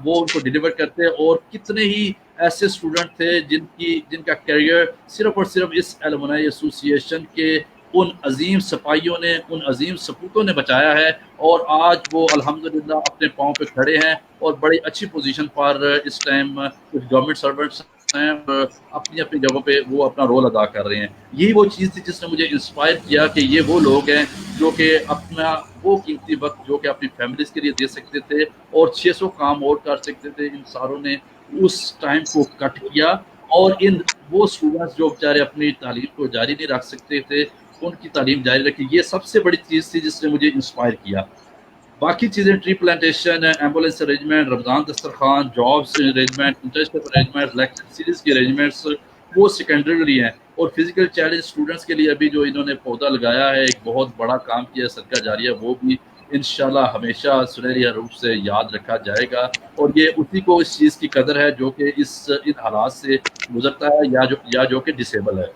वो उनको डिलीवर करते हैं। और कितने ही ऐसे स्टूडेंट थे जिनका करियर सिर्फ और सिर्फ इस अलमनाई एसोसिएशन के उन अजीम सिपाहियों ने, उन अजीम सपूतों ने बचाया है, और आज वो अल्हम्दुलिल्लाह अपने पाँव पे खड़े हैं और बड़ी अच्छी पोजीशन पर इस टाइम कुछ गवर्नमेंट सर्वेंट्स हैं और अपनी अपनी जगहों पे वो अपना रोल अदा कर रहे हैं। यही वो चीज़ थी जिसने मुझे इंस्पायर किया कि ये वो लोग हैं जो कि अपना वो कीमती वक्त जो कि अपनी फैमिलीज के लिए दे सकते थे और 600 काम और कर सकते थे, इन सारों ने उस टाइम को कट किया, और इन वो स्टूडेंट्स जो बेचारे अपनी तालीम को जारी नहीं रख सकते थे, उनकी तालीम जारी रखी। ये सबसे बड़ी चीज़ थी जिसने मुझे इंस्पायर किया। बाकी चीज़ें tree plantation, ambulance arrangement, Ramzan दस्तरखान, jobs arrangement, internship arrangement, lecture series के अरेंजमेंट्स, वो सेकेंडरी हैं। और फिजिकल चैलेंज स्टूडेंट्स के लिए अभी जो इन्होंने पौधा लगाया है, एक बहुत बड़ा काम किया है, सदका जारिया, वो भी इंशाल्लाह हमेशा सुनहरी रूप से याद रखा जाएगा। और ये उसी को इस चीज़ की कदर है जो कि इन हालात से गुजरता है या जो कि डिसेबल है।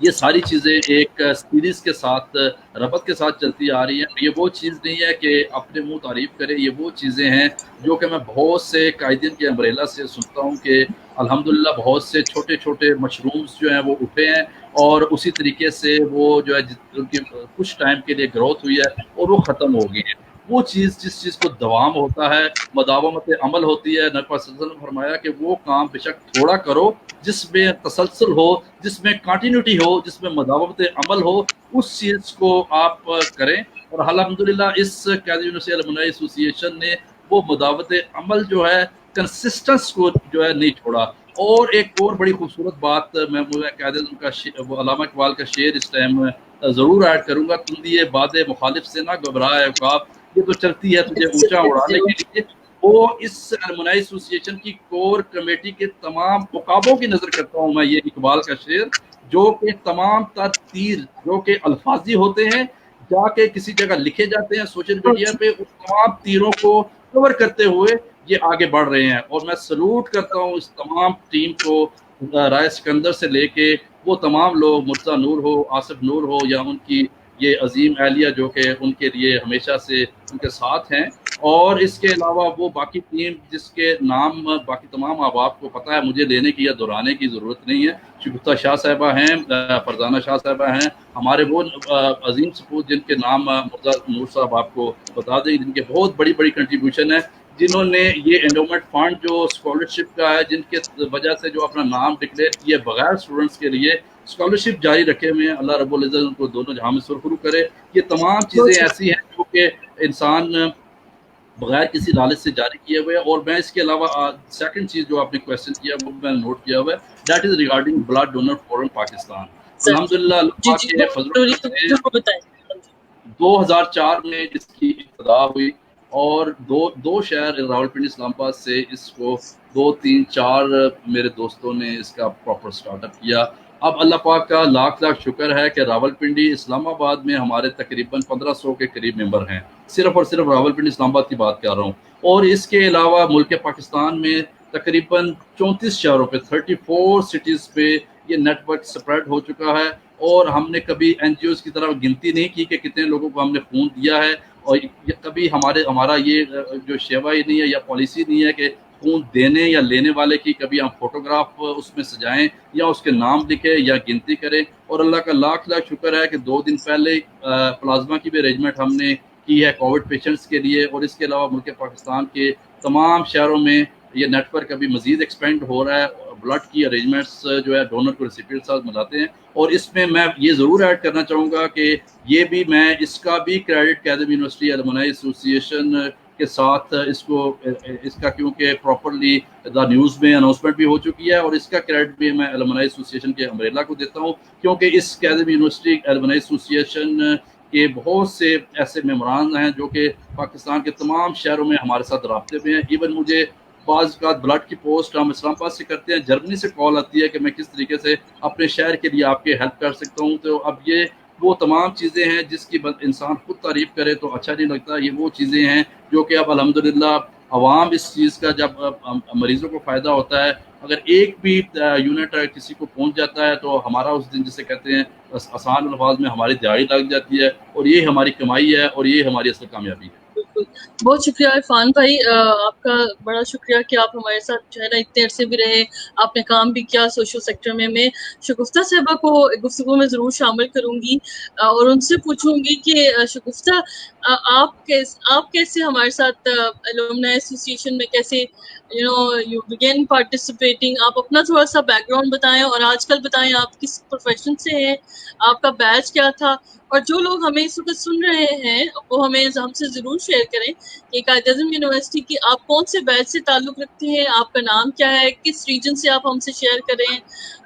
ये सारी चीज़ें एक सीरीज़ के साथ, रबत के साथ चलती आ रही हैं। ये वो चीज़ नहीं है कि अपने मुंह तारीफ़ करें, ये वो चीज़ें हैं जो कि मैं बहुत से कायदीन के अम्ब्रेला से सुनता हूँ कि अल्हम्दुलिल्लाह बहुत से छोटे छोटे मशरूम्स जो हैं वो उठे हैं, और उसी तरीके से वो जो है उनकी कुछ टाइम के लिए ग्रोथ हुई है और वो ख़त्म हो गई है। वो चीज़ जिस चीज़ को दवाम होता है, मदावमत अमल होती है। नबी सल्लल्लाहु अलैहि वसल्लम ने फरमाया कि वो काम बेशक थोड़ा करो जिसमें तसलसल हो, जिसमें कंटिन्यूटी हो, जिसमें मदावमत अमल हो, उस चीज़ को आप करें। और अल्हम्दुलिल्लाह इस कायद यूनिवर्सिटी अलमनाई एसोसिएशन ने वो मदावत अमल जो है, कंसिस्टेंस को जो है नहीं छोड़ा। और एक और बड़ी खूबसूरत बात मैं कायद का वो अल्लामा इकबाल का शेर इस टाइम ज़रूर ऐड करूँगा, तुम दिए बादे मुखालिफ से ना घबराए औकाब, ये तो चलती है तुझे ऊंचा उड़ाने के लिए। वो इस अलमनाई एसोसिएशन की कोर कमेटी के तमाम उकाबों की नज़र करता हूँ मैं, ये इकबाल का शेर, जो कि तमाम तर तीर जो कि अल्फाजी होते हैं, जाके किसी जगह लिखे जाते हैं सोशल मीडिया पे, उस तमाम तीरों को कवर करते हुए ये आगे बढ़ रहे हैं। और मैं सलूट करता हूँ इस तमाम टीम को, राय सिकंदर से लेके वो तमाम लोग, मुर्तज़ा नूर हो, आसिफ नूर हो, या उनकी ये अजीम एहलिया जो कि उनके लिए हमेशा से उनके साथ हैं। और इसके अलावा वो बाकी टीम जिसके नाम बाकी तमाम अहबाब को पता है, मुझे लेने की या दोहराने की ज़रूरत नहीं है। शुगुफ्ता शाह साहिबा हैं, फरजाना शाह साहिबा हैं, हमारे वो अजीम सपूत जिनके नाम मुर्तज़ा नूर साहब आपको बता दें, जिनके बहुत बड़ी बड़ी कंट्रीब्यूशन है, जिन्होंने ये एंडोमेंट फंड जो स्कॉलरशिप का है, जिनके वजह से जो अपना नाम डिक्लेयर किए बगैर स्टूडेंट्स के लिए स्कॉलरशिप जारी रखे हुए हैं, अल्लाह रब्बुल इज़्ज़त उनको दोनों जहां में सुरखरू करे। ये तमाम चीज़ें ऐसी हैं जो कि इंसान बगैर किसी लालच से जारी किए हुए। और मैं इसके अलावा सेकंड चीज़ जो आपने क्वेश्चन किया वो मैंने नोट किया हुआ है, that is regarding blood donor forum Pakistan. अल्हम्दुलिल्लाह 2004 में इसकी इब्तिदा हुई, और दो शहर रावलपिंडी इस्लामाबाद से इसको 2, 3, 4 मेरे दोस्तों ने इसका प्रॉपर स्टार्टअप किया। अब अल्लाह पाक का लाख लाख शुक्र है कि रावलपिंडी इस्लामाबाद में हमारे तकरीबन 1500 के करीब मेंबर हैं, सिर्फ और सिर्फ रावलपिंडी इस्लामाबाद की बात कर रहा हूँ। और इसके अलावा मुल्क पाकिस्तान में तकरीबन 34 शहरों पे, 34 सिटीज़ पे ये नेटवर्क स्प्रेड हो चुका है। और हमने कभी NGOs की तरफ गिनती नहीं की कि कितने लोगों को हमने फ़ोन दिया है, और ये कभी हमारा ये जो सेवा ही नहीं है या पॉलिसी नहीं है कि خون دینے یا لینے والے کی کبھی ہم فوٹوگراف اس میں سجائیں یا اس کے نام لکھیں یا گنتی کریں. اور اللہ کا لاکھ لاکھ شکر ہے کہ 2 دن پہلے پلازما کی بھی ارینجمنٹ ہم نے کی ہے کووڈ پیشنٹس کے لیے. اور اس کے علاوہ ملک پاکستان کے تمام شہروں میں یہ نیٹ ورک ابھی مزید ایکسپینڈ ہو رہا ہے. بلڈ کی ارینجمنٹس جو ہے ڈونر کو ریسیپینٹ ساتھ ملاتے ہیں. اور اس میں یہ ضرور ایڈ کرنا چاہوں گا کہ یہ بھی میں اس کا بھی کریڈٹ قائدم یونیورسٹی الومنائی ایسوسی ایشن کے ساتھ اس کا کیونکہ پراپرلی دا نیوز میں اناؤنسمنٹ بھی ہو چکی ہے, اور اس کا کریڈٹ بھی میں الومنائی ایسوسی ایشن کے امبریلا کو دیتا ہوں, کیونکہ اس قائدم یونیورسٹی الومنائی ایسوسی ایشن کے بہت سے ایسے ممبران ہیں جو کہ پاکستان کے تمام شہروں میں ہمارے ساتھ رابطے میں ہیں. ایون مجھے بعض کا بلڈ کی پوسٹ ہم اسلام آباد سے کرتے ہیں, جرمنی سے کال آتی ہے کہ میں کس طریقے سے اپنے شہر کے لیے آپ کے ہیلپ کر سکتا ہوں. تو اب یہ وہ تمام چیزیں ہیں جس کی انسان خود تعریف کرے تو اچھا نہیں لگتا. یہ وہ چیزیں ہیں جو کہ اب الحمدللہ عوام اس چیز کا جب مریضوں کو فائدہ ہوتا ہے, اگر ایک بھی یونٹ کسی کو پہنچ جاتا ہے تو ہمارا اس دن جسے کہتے ہیں آسان الفاظ میں ہماری دیہڑی لگ جاتی ہے, اور یہ ہماری کمائی ہے اور یہ ہماری اصل کامیابی ہے. بہت شکریہ عرفان بھائی, آپ کا بڑا شکریہ کہ آپ ہمارے ساتھ جو ہے نا اتنے عرصے بھی رہے, آپ نے کام بھی کیا سوشل سیکٹر میں. میں شگفتہ صاحبہ کو گفتگو میں ضرور شامل کروں گی اور ان سے پوچھوں گی کہ شگفتہ آپ کیسے ہمارے ساتھ الومنائی ایسوسی ایشن میں کیسے یو بگین پارٹیسپیٹنگ. آپ اپنا تھوڑا سا بیک گراؤنڈ بتائیں اور آج کل بتائیں آپ کس پروفیشن سے ہیں, آپ کا بیچ کیا تھا, اور جو لوگ ہمیں اس وقت سن رہے ہیں وہ ہم سے ضرور شیئر کریں کہ قائد اعظم یونیورسٹی کی آپ کون سے بیچ سے تعلق رکھتے ہیں, آپ کا نام کیا ہے, کس ریجن سے آپ ہم سے شیئر کریں,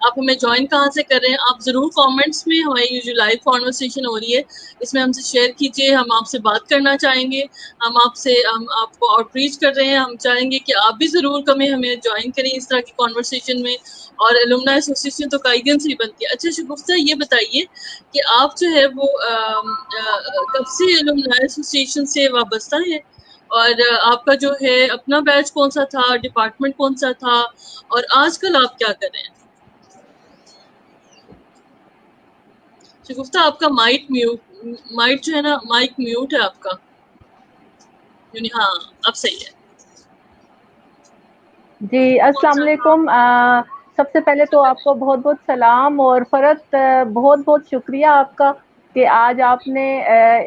آپ ہمیں جوائن کہاں سے کر رہے ہیں. آپ ضرور کامنٹس میں, ہماری جو لائیو کانورسیشن ہو رہی ہے اس میں ہم سے شیئر کیجیے. ہم آپ سے بات کرنا چاہیں گے, ہم آپ کو آؤٹ ریچ کر رہے ہیں. ہم چاہیں گے کہ آپ بھی ضرور ہمیں جوائن کریں اس طرح کی کانورسیشن میں. اور الومنائی ایسوسیشن تو قائدین سے ہی بنتی ہے. اچھا شگفتہ, یہ بتائیے کہ آپ جو ہے وہ کب سے الومنائی ایسوسیشن سے وابستہ ہیں, اور آپ کا جو ہے اپنا بیچ کون سا تھا, ڈپارٹمنٹ کون سا تھا, اور آج کل آپ کیا کر رہے ہیں. شگفتہ آپ کا مائک جو ہے نا, مائک میوٹ ہے آپ کا. ہاں اب صحیح ہے. جی السلام علیکم. سب سے پہلے تو آپ کو بہت بہت سلام, اور فرت بہت بہت شکریہ آپ کا کہ آج آپ نے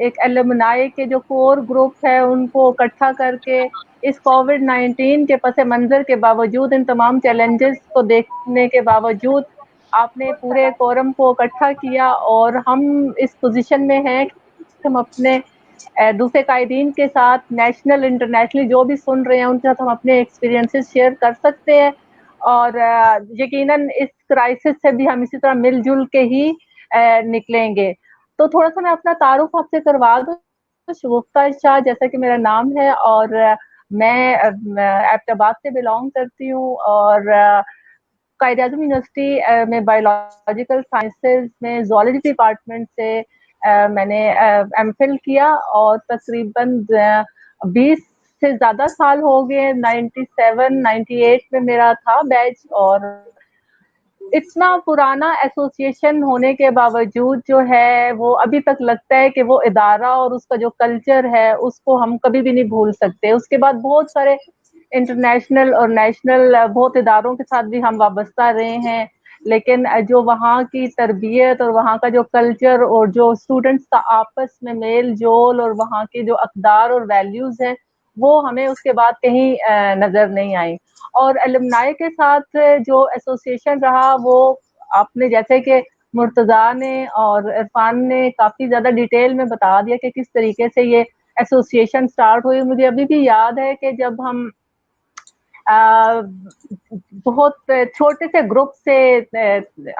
ایک الومنائی کے جو کور گروپ ہے ان کو اکٹھا کر کے اس کووڈ-19 کے پس منظر کے باوجود, ان تمام چیلنجز کو دیکھنے کے باوجود آپ نے پورے کورم کو اکٹھا کیا, اور ہم اس پوزیشن میں ہیں کہ ہم اپنے دوسرے قائدین کے ساتھ نیشنل انٹرنیشنلی جو بھی سن رہے ہیں ان کے ساتھ ہم اپنے ایکسپیرینسز شیئر کر سکتے ہیں. اور یقیناً اس کرائسس سے بھی ہم اسی طرح مل جل کے ہی نکلیں گے. تو تھوڑا سا میں اپنا تعارف آپ سے کروا دوں. شگفتہ شاہ جیسا کہ میرا نام ہے, اور میں ایبٹ آباد سے بلانگ کرتی ہوں, اور قائد اعظم یونیورسٹی میں بایولوجیکل سائنسز میں زوالوجی ڈپارٹمنٹ سے میں نے ایم فل کیا, اور تقریباً 20 سے زیادہ سال ہو گئے. 97-98 میں میرا تھا بیچ, اور اتنا پرانا ایسوسیشن ہونے کے باوجود جو ہے وہ ابھی تک لگتا ہے کہ وہ ادارہ اور اس کا جو کلچر ہے اس کو ہم کبھی بھی نہیں بھول سکتے. اس کے بعد بہت سارے انٹرنیشنل اور نیشنل بہت اداروں کے ساتھ بھی ہم وابستہ رہے ہیں, لیکن جو وہاں کی تربیت اور وہاں کا جو کلچر اور جو اسٹوڈنٹس کا آپس میں میل جول اور وہاں کے جو اقدار اور ویلیوز ہیں وہ ہمیں اس کے بعد کہیں نظر نہیں آئی. اور الومنائی کے ساتھ جو ایسوسیشن رہا وہ آپ نے جیسے کہ مرتضیٰ نے اور عرفان نے کافی زیادہ ڈیٹیل میں بتا دیا کہ کس طریقے سے یہ ایسوسیشن سٹارٹ ہوئی. مجھے ابھی بھی یاد ہے کہ جب ہم بہت چھوٹے سے گروپ سے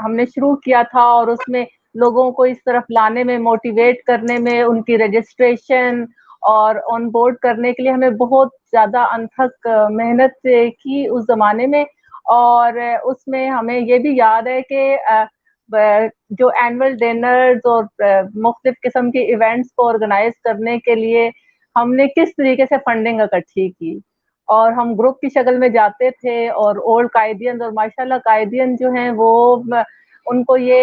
ہم نے شروع کیا تھا, اور اس میں لوگوں کو اس طرف لانے میں, موٹیویٹ کرنے میں, ان کی رجسٹریشن اور آن بورڈ کرنے کے لیے ہمیں بہت زیادہ انتھک محنت کی اس زمانے میں. اور اس میں ہمیں یہ بھی یاد ہے کہ جو اینول ڈنرز اور مختلف قسم کے ایونٹس کو آرگنائز کرنے کے لیے ہم نے کس طریقے سے فنڈنگ اکٹھی کی, اور ہم گروپ کی شکل میں جاتے تھے. اور اولڈ قائدین اور ماشاءاللہ قائدین جو ہیں وہ ان کو یہ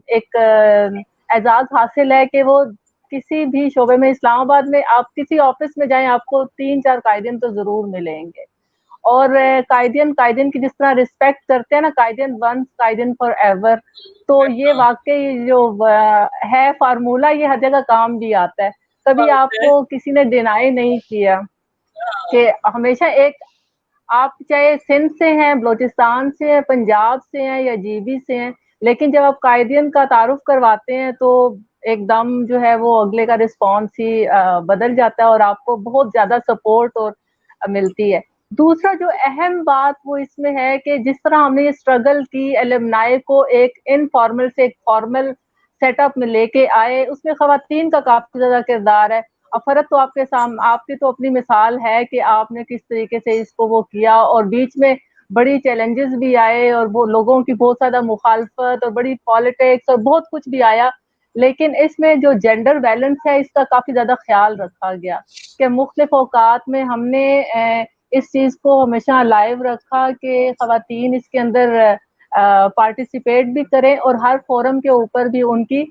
ایک اعزاز حاصل ہے کہ وہ کسی بھی شعبے میں, اسلام آباد میں آپ کسی آفس میں جائیں آپ کو 3-4 قائدین تو ضرور ملیں گے. اور قائدین کی جس طرح رسپیکٹ کرتے ہیں نا, قائدین ونس قائدین فار ایور, تو یہ واقعی جو ہے فارمولہ یہ ہر جگہ کام بھی آتا ہے. کبھی آپ کو کسی نے ڈینائی نہیں کیا کہ ہمیشہ ایک آپ چاہے سندھ سے ہیں, بلوچستان سے ہیں, پنجاب سے ہیں یا جی بی سے ہیں, لیکن جب آپ قائدین کا تعارف کرواتے ہیں تو ایک دم جو ہے وہ اگلے کا رسپانس ہی بدل جاتا ہے اور آپ کو بہت زیادہ سپورٹ اور ملتی ہے. دوسرا جو اہم بات وہ اس میں ہے کہ جس طرح ہم نے یہ اسٹرگل کی ایلومنائی کو ایک انفارمل سے ایک فارمل سیٹ اپ میں لے کے آئے, اس میں خواتین کا کافی زیادہ کردار ہے. فرد تو آپ کے سامنے, آپ کی تو اپنی مثال ہے کہ آپ نے کس طریقے سے اس کو وہ کیا, اور بیچ میں بڑی چیلنجز بھی آئے اور وہ لوگوں کی بہت زیادہ مخالفت اور بڑی پالیٹکس اور بہت کچھ بھی آیا, لیکن اس میں جو جینڈر بیلنس ہے اس کا کافی زیادہ خیال رکھا گیا کہ مختلف اوقات میں ہم نے اس چیز کو ہمیشہ لائیو رکھا کہ خواتین اس کے اندر پارٹیسپیٹ بھی کریں اور ہر فورم کے اوپر بھی ان کی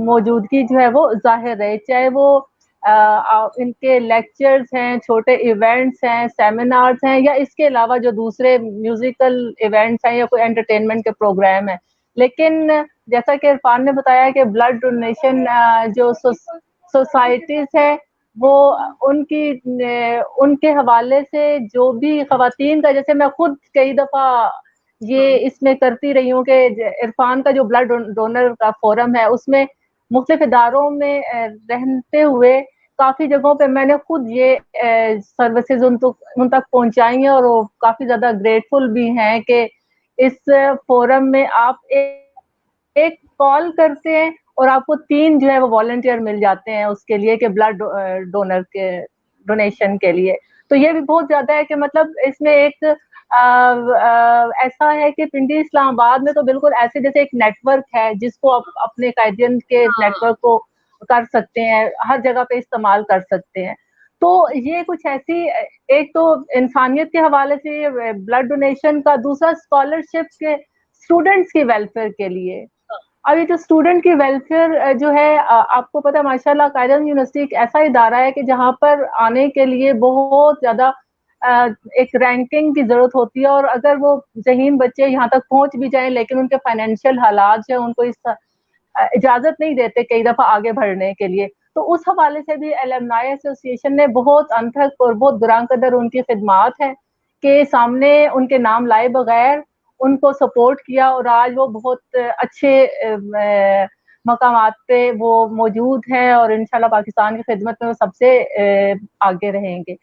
موجودگی جو ہے وہ ظاہر رہے, چاہے وہ ان کے لیکچرز ہیں, چھوٹے ایونٹس ہیں, سیمینارز ہیں, یا اس کے علاوہ جو دوسرے میوزیکل ایونٹس ہیں یا کوئی انٹرٹینمنٹ کے پروگرام ہیں. لیکن جیسا کہ عرفان نے بتایا کہ بلڈ ڈونیشن جو سوسائٹیز ہے وہ ان کے حوالے سے جو بھی خواتین کا, جیسے میں خود کئی دفعہ یہ اس میں کرتی رہی ہوں کہ عرفان کا جو بلڈ ڈونر کا فورم ہے اس میں مختلف اداروں میں رہتے ہوئے کافی جگہوں پہ میں نے خود یہ سروسز ان تک پہنچائی ہیں, اور وہ کافی زیادہ گریٹفل بھی ہیں کہ اس فورم میں آپ ایک کال کرتے ہیں اور آپ کو 3 جو ہے وہ والنٹیئر مل جاتے ہیں اس کے لیے کہ بلڈ ڈونر کے ڈونیشن کے لیے. تو یہ بھی بہت زیادہ ہے کہ مطلب اس میں ایک ایسا ہے کہ پنڈی اسلام آباد میں تو بالکل ایسے جیسے ایک نیٹ ورک ہے جس کو آپ اپنے قائدین کے نیٹ ورک کو کر سکتے ہیں, ہر جگہ پہ استعمال کر سکتے ہیں. تو یہ کچھ ایسی, ایک تو انسانیت کے حوالے سے بلڈ ڈونیشن کا, دوسرا اسکالرشپ کے اسٹوڈنٹس کی ویلفیئر کے لیے. اب یہ جو اسٹوڈنٹ کی ویلفیئر جو ہے, آپ کو پتا ہے ماشاء اللہ قائدین یونیورسٹی ایک ایسا ادارہ ہے کہ جہاں پر آنے کے لیے بہت زیادہ ایک رینکنگ کی ضرورت ہوتی ہے, اور اگر وہ ذہین بچے یہاں تک پہنچ بھی جائیں لیکن ان کے فائنینشیل حالات جو ہیں ان کو اس اجازت نہیں دیتے کئی دفعہ آگے بڑھنے کے لیے. تو اس حوالے سے بھی ایلومنائی ایسوسی ایشن نے بہت انتھک اور بہت گراں قدر ان کی خدمات ہیں کہ سامنے ان کے نام لائے بغیر ان کو سپورٹ کیا, اور آج وہ بہت اچھے مقامات پہ وہ موجود ہیں اور انشاءاللہ پاکستان کی خدمت میں وہ سب سے آگے رہیں گے.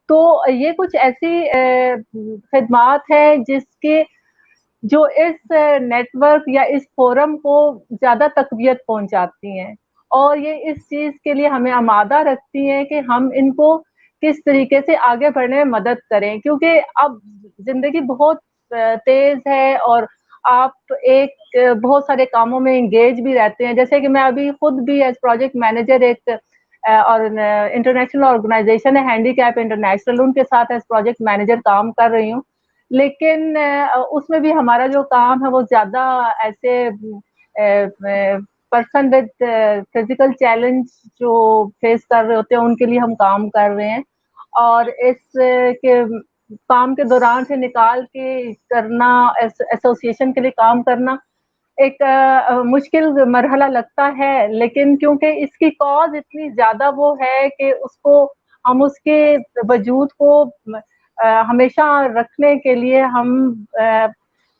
تو یہ کچھ ایسی خدمات ہیں جس کے جو اس نیٹ ورک یا اس فورم کو زیادہ تقویت پہنچاتی ہیں, اور یہ اس چیز کے لیے ہمیں آمادہ رکھتی ہیں کہ ہم ان کو کس طریقے سے آگے بڑھنے میں مدد کریں, کیونکہ اب زندگی بہت تیز ہے اور آپ ایک بہت سارے کاموں میں انگیج بھی رہتے ہیں. جیسے کہ میں ابھی خود بھی ایز پروجیکٹ مینیجر ایک اور انٹرنیشنل آرگنائزیشن ہے ہینڈی کیپ انٹرنیشنل, ان کے ساتھ ایز پروجیکٹ مینیجر کام کر رہی ہوں. لیکن اس میں بھی ہمارا جو کام ہے وہ زیادہ ایسے پرسن ود فزیکل چیلنج جو فیس کر رہے ہوتے ہیں ان کے لیے ہم کام کر رہے ہیں, اور اس کے کام کے دوران سے نکال کے کرنا, ایسوسیشن کے لیے کام کرنا ایک مشکل مرحلہ لگتا ہے, لیکن کیونکہ اس کی کاز اتنی زیادہ وہ ہے کہ اس کو ہم اس کے وجود کو ہمیشہ رکھنے کے لیے ہم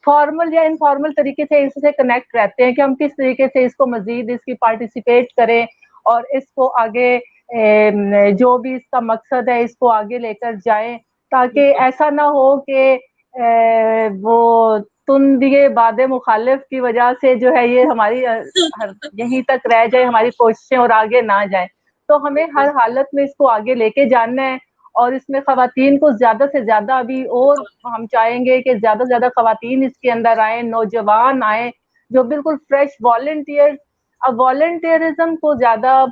فارمل یا انفارمل طریقے سے اس سے کنیکٹ رہتے ہیں کہ ہم کس طریقے سے اس کو مزید اس کی پارٹیسپیٹ کریں اور اس کو آگے جو بھی اس کا مقصد ہے اس کو آگے لے کر جائیں, تاکہ ایسا نہ ہو کہ وہ تندیے باد مخالف کی وجہ سے جو ہے یہ ہماری یہیں تک رہ جائے ہماری کوششیں اور آگے نہ جائیں. تو ہمیں ہر حالت میں اس کو آگے لے کے جانا ہے, اور اس میں خواتین کو زیادہ سے زیادہ ابھی اور ہم چاہیں گے کہ زیادہ سے زیادہ خواتین اس کے اندر آئیں, نوجوان آئیں جو بالکل فریش والنٹیئر. اب والنٹیئرزم کو زیادہ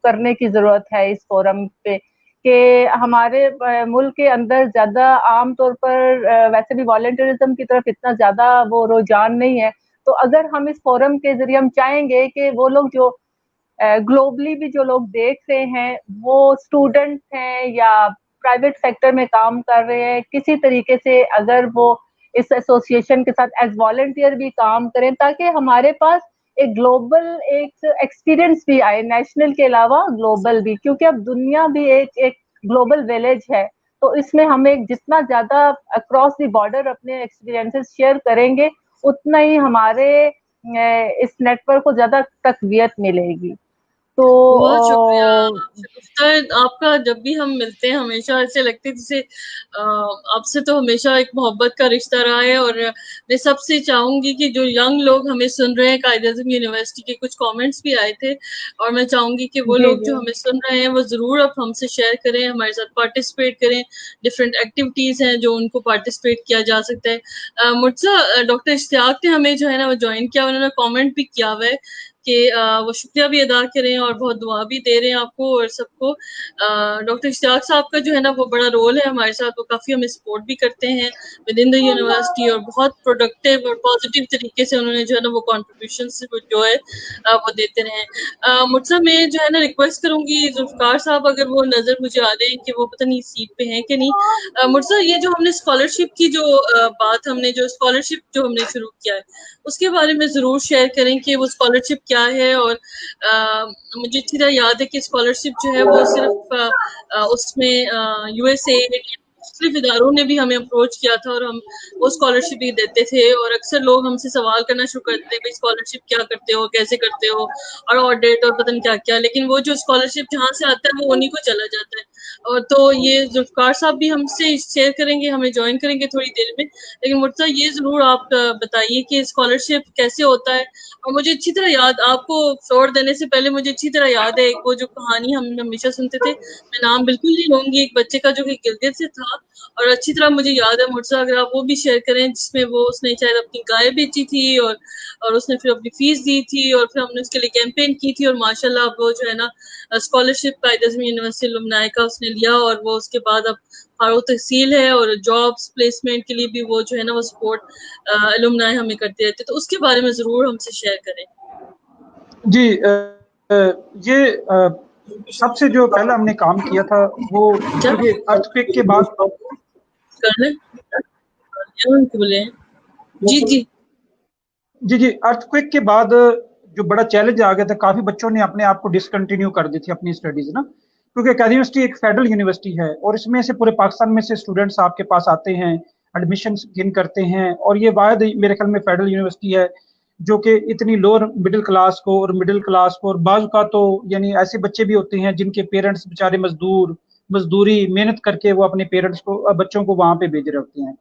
کرنے کی ضرورت ہے اس فورم پہ, کہ ہمارے ملک کے اندر زیادہ عام طور پر ویسے بھی والنٹیئرزم کی طرف اتنا زیادہ وہ رجحان نہیں ہے. تو اگر ہم اس فورم کے ذریعے ہم چاہیں گے کہ وہ لوگ جو گلوبلی بھی جو لوگ دیکھ رہے ہیں وہ اسٹوڈنٹ ہیں یا प्राइवेट सेक्टर में काम कर रहे हैं, किसी तरीके से अगर वो इस एसोसिएशन के साथ एज वॉलंटियर भी काम करें, ताकि हमारे पास एक ग्लोबल एक एक्सपीरियंस भी आए, नेशनल के अलावा ग्लोबल भी, क्योंकि अब दुनिया भी एक ग्लोबल विलेज है। तो इसमें हम एक जितना ज्यादा अक्रॉस द बॉर्डर अपने एक्सपीरियंसेस शेयर करेंगे, उतना ही हमारे इस नेटवर्क को ज्यादा तकवीयत मिलेगी। तो बहुत शुक्रिया आपसे गुफ्तार आपका। जब भी हम मिलते हैं हमेशा ऐसे लगते है जैसे आपसे तो हमेशा एक मोहब्बत का रिश्ता रहा है। और मैं सबसे चाहूंगी कि जो यंग लोग हमें सुन रहे हैं, कायद-ए-आज़म यूनिवर्सिटी के कुछ कमेंट्स भी आए थे, और मैं चाहूंगी कि वो लोग जो हमें सुन रहे हैं वो जरूर अब हमसे शेयर करें, हमारे साथ पार्टिसिपेट करें। डिफरेंट एक्टिविटीज हैं जो उनको पार्टिसिपेट किया जा सकता है। मुझसे डॉक्टर इश्तियाक ने हमें जो है ना वो ज्वाइन किया, उन्होंने कॉमेंट भी किया हुआ है कि वो शुक्रिया भी अदा करें और बहुत दुआ भी दे रहे हैं आपको और सबको। डॉक्टर इश्तियाक साहब का जो है ना वो बड़ा रोल है हमारे साथ, वो काफ़ी हमें सपोर्ट भी करते हैं विद इन द यूनिवर्सिटी, और बहुत प्रोडक्टिव और पॉजिटिव तरीके से उन्होंने जो है ना वो कॉन्ट्रीब्यूशन जो है वो देते रहे। मुझसे मैं जो है ना रिक्वेस्ट करूंगी जुल्फकार साहब, अगर वो नज़र मुझे आ रहे हैं कि वो पता नहीं सीट पे हैं कि नहीं। मुझसे ये जो हमने स्कॉलरशिप की जो बात हमने जो स्कॉलरशिप जो हमने शुरू किया है उसके बारे में ज़रूर शेयर करें कि वो स्कॉलरशिप क्या है। और मुझे अच्छी तरह याद है कि स्कॉलरशिप जो है वो सिर्फ उसमें यूएसए मुख्तलिफ इदारों ने भी हमें अप्रोच किया था और हम वो स्कॉलरशिप भी देते थे। और अक्सर लोग हमसे सवाल करना शुरू करते हैं, भाई स्कॉलरशिप क्या करते हो, कैसे करते हो, और ऑडिट और पता नहीं क्या क्या, लेकिन वो जो स्कॉलरशिप जहाँ से आता है वो उन्हीं को चला जाता है। और तो ये जुल्फकार साहब भी हमसे शेयर करेंगे, हमें ज्वाइन करेंगे थोड़ी देर में, लेकिन मुझसे ये ज़रूर आप बताइए कि स्कॉलरशिप कैसे होता है। और मुझे अच्छी तरह याद, आपको फ्लोर देने से पहले मुझे अच्छी तरह याद है वो जो कहानी हम हमेशा सुनते थे, मैं नाम बिल्कुल नहीं लूंगी, एक बच्चे का जो कि गिलगित से था, और अच्छी तरह मुझे याद है। मुझसे अगर आप वो भी शेयर करें, जिसमें वो उसने शायद अपनी गाय बेची थी और उसने फिर अपनी फीस दी थी और फिर हमने उसके लिए कैंपेन की थी, और माशाल्लाह वो जो है ना स्कॉलरशिप कायद-ए-आज़म यूनिवर्सिटी अलुमनाई का उसने लिया, और वो उसके बाद अब फारूक तहसील है और जॉब्स प्लेसमेंट के लिए भी वो जो है ना वो सपोर्ट अलुमनाई हमें करते रहते, तो उसके बारे में जरूर हमसे शेयर करें। जी ये सबसे जो पहला हमने काम किया था वो क्योंकि अर्थक्वेक के बाद कर लें बोले जी अर्थक्वेक के बाद जो बड़ा चैलेंज आ गया था, काफी बच्चों ने अपने आप को डिसकंटिन्यू कर दी थी अपनी स्टडीज ना, क्योंकि अकादमी यूनिवर्सिटी एक फेडरल यूनिवर्सिटी है और इसमें से पूरे पाकिस्तान में से स्टूडेंट्स आपके पास आते हैं, एडमिशन गेन करते हैं, और ये वायद मेरे ख्याल में फेडरल यूनिवर्सिटी है जो कि इतनी लोअर मिडिल क्लास को और मिडिल क्लास को, और बाजू का तो यानी ऐसे बच्चे भी होते हैं जिनके पेरेंट्स बेचारे मजदूरी मेहनत करके वो अपने पेरेंट्स को बच्चों को वहां पे भेज रहे होते हैं।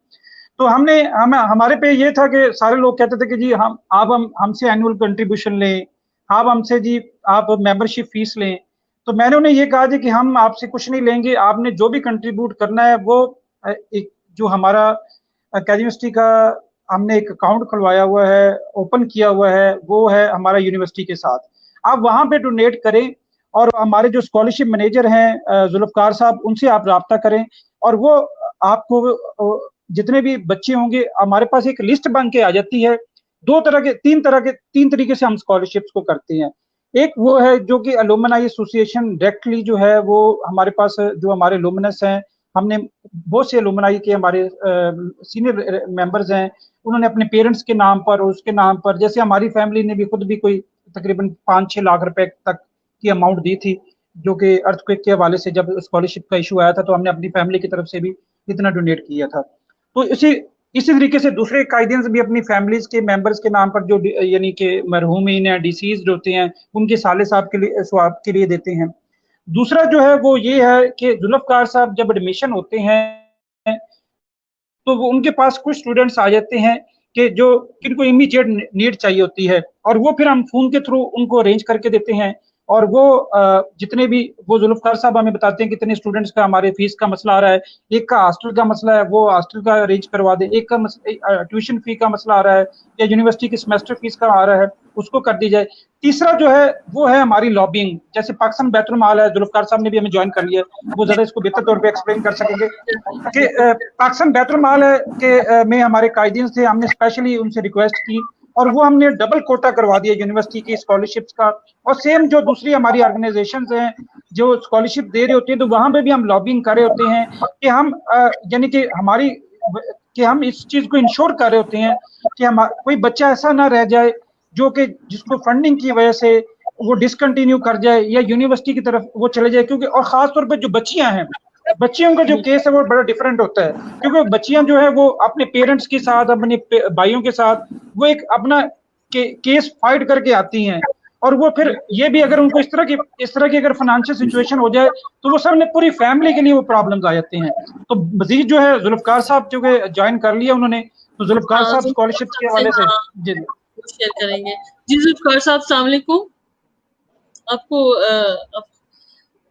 तो हमारे पे ये था कि सारे लोग कहते थे कि जी आप हमसे एनुअल कंट्रीब्यूशन लें, आप हमसे जी आप मेंबरशिप फीस लें। तो मैंने उन्हें ये कहा जी कि हम आपसे कुछ नहीं लेंगे, आपने जो भी कंट्रीब्यूट करना है वो एक जो हमारा अकादमी यूनिवर्सिटी का हमने एक अकाउंट खुलवाया हुआ है, ओपन किया हुआ है, वो है हमारा यूनिवर्सिटी के साथ, आप वहां पे डोनेट करें। और हमारे जो स्कॉलरशिप मैनेजर हैं जुल्फकार साहब, उनसे आप राब्ता करें और वो आपको जितने भी बच्चे होंगे, हमारे पास एक लिस्ट बन के आ जाती है। तीन तरीके से हम स्कॉलरशिप्स को करते हैं। एक वो है जो कि अलुमनाई एसोसिएशन डायरेक्टली जो है वो हमारे पास जो हमारे लुमिनस हैं, हमने बहुत से अलुमनाई के हमारे सीनियर मेंबर्स हैं, उन्होंने अपने पेरेंट्स के नाम पर और उसके नाम पर, जैसे हमारी फैमिली ने भी खुद भी कोई तकरीबन 5-6 लाख रुपए तक की अमाउंट दी थी, जो कि अर्थक्वेक के हवाले से जब स्कॉलरशिप का इशू आया था तो हमने अपनी फैमिली की तरफ से भी इतना डोनेट किया था। तो इसी तरीके से दूसरे कायदीन भी अपनी फैमिलीज के मेंबर्स के नाम पर जो यानी कि मरहूमीन हैं, डिसीज होते हैं, उनके साले साहब के लिए स्वाब के लिए देते हैं। दूसरा जो है वो ये है कि जुल्फकार साहब जब एडमिशन होते हैं तो वो उनके पास कुछ स्टूडेंट्स आ जाते हैं कि जो किनको इमीडिएट नीड चाहिए होती है, और वो फिर हम फोन के थ्रू उनको अरेंज करके देते हैं। और वो जितने भी वो जुल्फकार साहब हमें बताते हैं कितने स्टूडेंट्स का हमारे फीस का मसला आ रहा है, एक का हॉस्टल का मसला है वो हॉस्टल का अरेंज करवा दें, एक का ट्यूशन फी का मसला आ रहा है या यूनिवर्सिटी की सेमेस्टर फीस का आ रहा है उसको कर दी जाए। तीसरा जो है वो है हमारी लॉबिंग, जैसे पाकिस्तान बैतुल माल है, जुल्फकार साहब ने भी हमें ज्वाइन कर लिया, वो ज्यादा इसको बेहतर तौर पे एक्सप्लेन कर सकेंगे कि पाकिस्तान बैतुल माल है कि में हमारे कायदीन थे, हमने स्पेशली उनसे रिक्वेस्ट की और वो हमने डबल कोटा करवा दिया यूनिवर्सिटी की स्कॉलरशिप्स का। और सेम जो दूसरी हमारी ऑर्गेनाइजेशंस हैं जो स्कॉलरशिप दे रहे होते हैं, तो वहां पे भी हम लॉबिंग कर रहे होते हैं कि हम यानी कि हम इस चीज को इंश्योर कर रहे होते हैं कि हम कोई बच्चा ऐसा ना रह जाए जो कि जिसको फंडिंग की वजह से वो डिसकंटिन्यू कर जाए या यूनिवर्सिटी की तरफ वो चले जाए, क्योंकि और खास तौर पे जो बच्चियां हैं, बच्चियों का जो केस है वो बड़ा डिफरेंट होता है, क्योंकि बच्चियां जो है वो अपने पेरेंट्स के साथ, अपने भाइयों के साथ वो एक अपना केस फाइट करके आती हैं, और वो फिर ये भी अगर उनको इस तरह की अगर फाइनेंशियल सिचुएशन हो जाए तो वो सब ने पूरी फैमिली के लिए वो प्रॉब्लम्स आ जाते हैं। तो मजीद जो है जुल्फकार साहब जो कि ज्वाइन कर लिया उन्होंने, तो जुल्फकार साहब स्कॉलरशिप के हवाले से जी शेयर करेंगे। जी जुल्फकार साहब अस्सलाम वालेकुम, आपको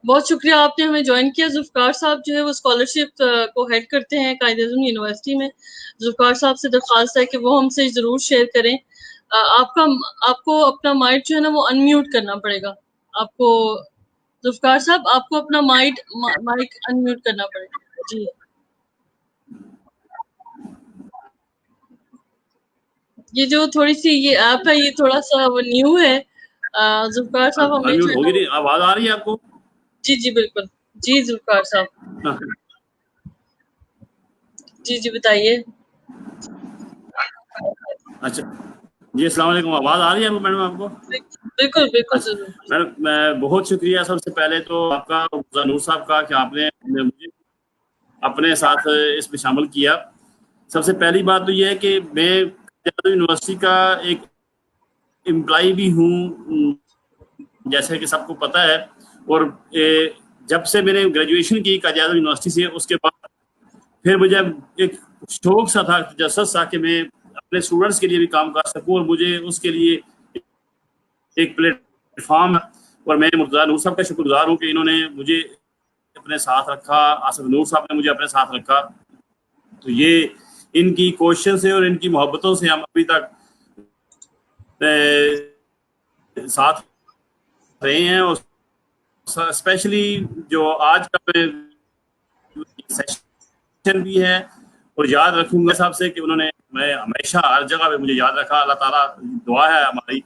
बहुत शुक्रिया आपने हमें ज्वाइन किया। जुल्फकार साहब जो है वो स्कॉलरशिप को हेड करते हैं कायद-ए-आज़म यूनिवर्सिटी में। जुल्फकार साहब से दरख्वास्त है कि वो हमसे ज़रूर शेयर करें। आपको अपना माइक जो है ना वो अनम्यूट करना पड़ेगा आपको। जुल्फकार साहब आपको अपना माइक अनम्यूट करना पड़ेगा। जी ये जो थोड़ी सी ये ऐप है ये थोड़ा सा वो न्यू है। जुल्फकार साहब हमें अनम्यूट होगी नहीं, आवाज आ रही है आपको? जी जी बिल्कुल। जी जुल्फकार साहब जी बताइए। अच्छा जी, अस्सलाम वालेकुम, आवाज आ रही है मैडम आपको? बिल्कुल बिल्कुल अच्छा, जरूर। मैडम मैं बहुत शुक्रिया सबसे पहले तो आपका, नूर साहब का, कि आपने मुझे अपने साथ इसमें शामिल किया। सबसे पहली बात तो यह है कि मैं यूनिवर्सिटी का एक एम्प्लॉय भी हूँ, जैसे कि सबको पता है। और जब से मैंने ग्रेजुएशन की कायद-ए-आज़म यूनिवर्सिटी से, उसके बाद फिर मुझे एक शौक सा था, तजस्सुस सा, कि मैं अपने स्टूडेंट्स के लिए भी काम कर सकूं, और मुझे उसके लिए एक प्लेटफॉर्म, और मैं मुर्तज़ा नूर साहब का शुक्रगुजार हूँ कि इन्होंने मुझे अपने साथ रखा, आसिफ नूर साहब ने मुझे अपने साथ रखा। तो ये इनकी कोशिशों से और इनकी मोहब्बतों से हम अभी तक साथ रहे हैं। और स्पेशली जो आज का सेशन भी है, और याद रखूंगा साहब से कि उन्होंने, मैं हमेशा हर जगह पे मुझे याद रखा। अल्लाह ताला, दुआ है हमारी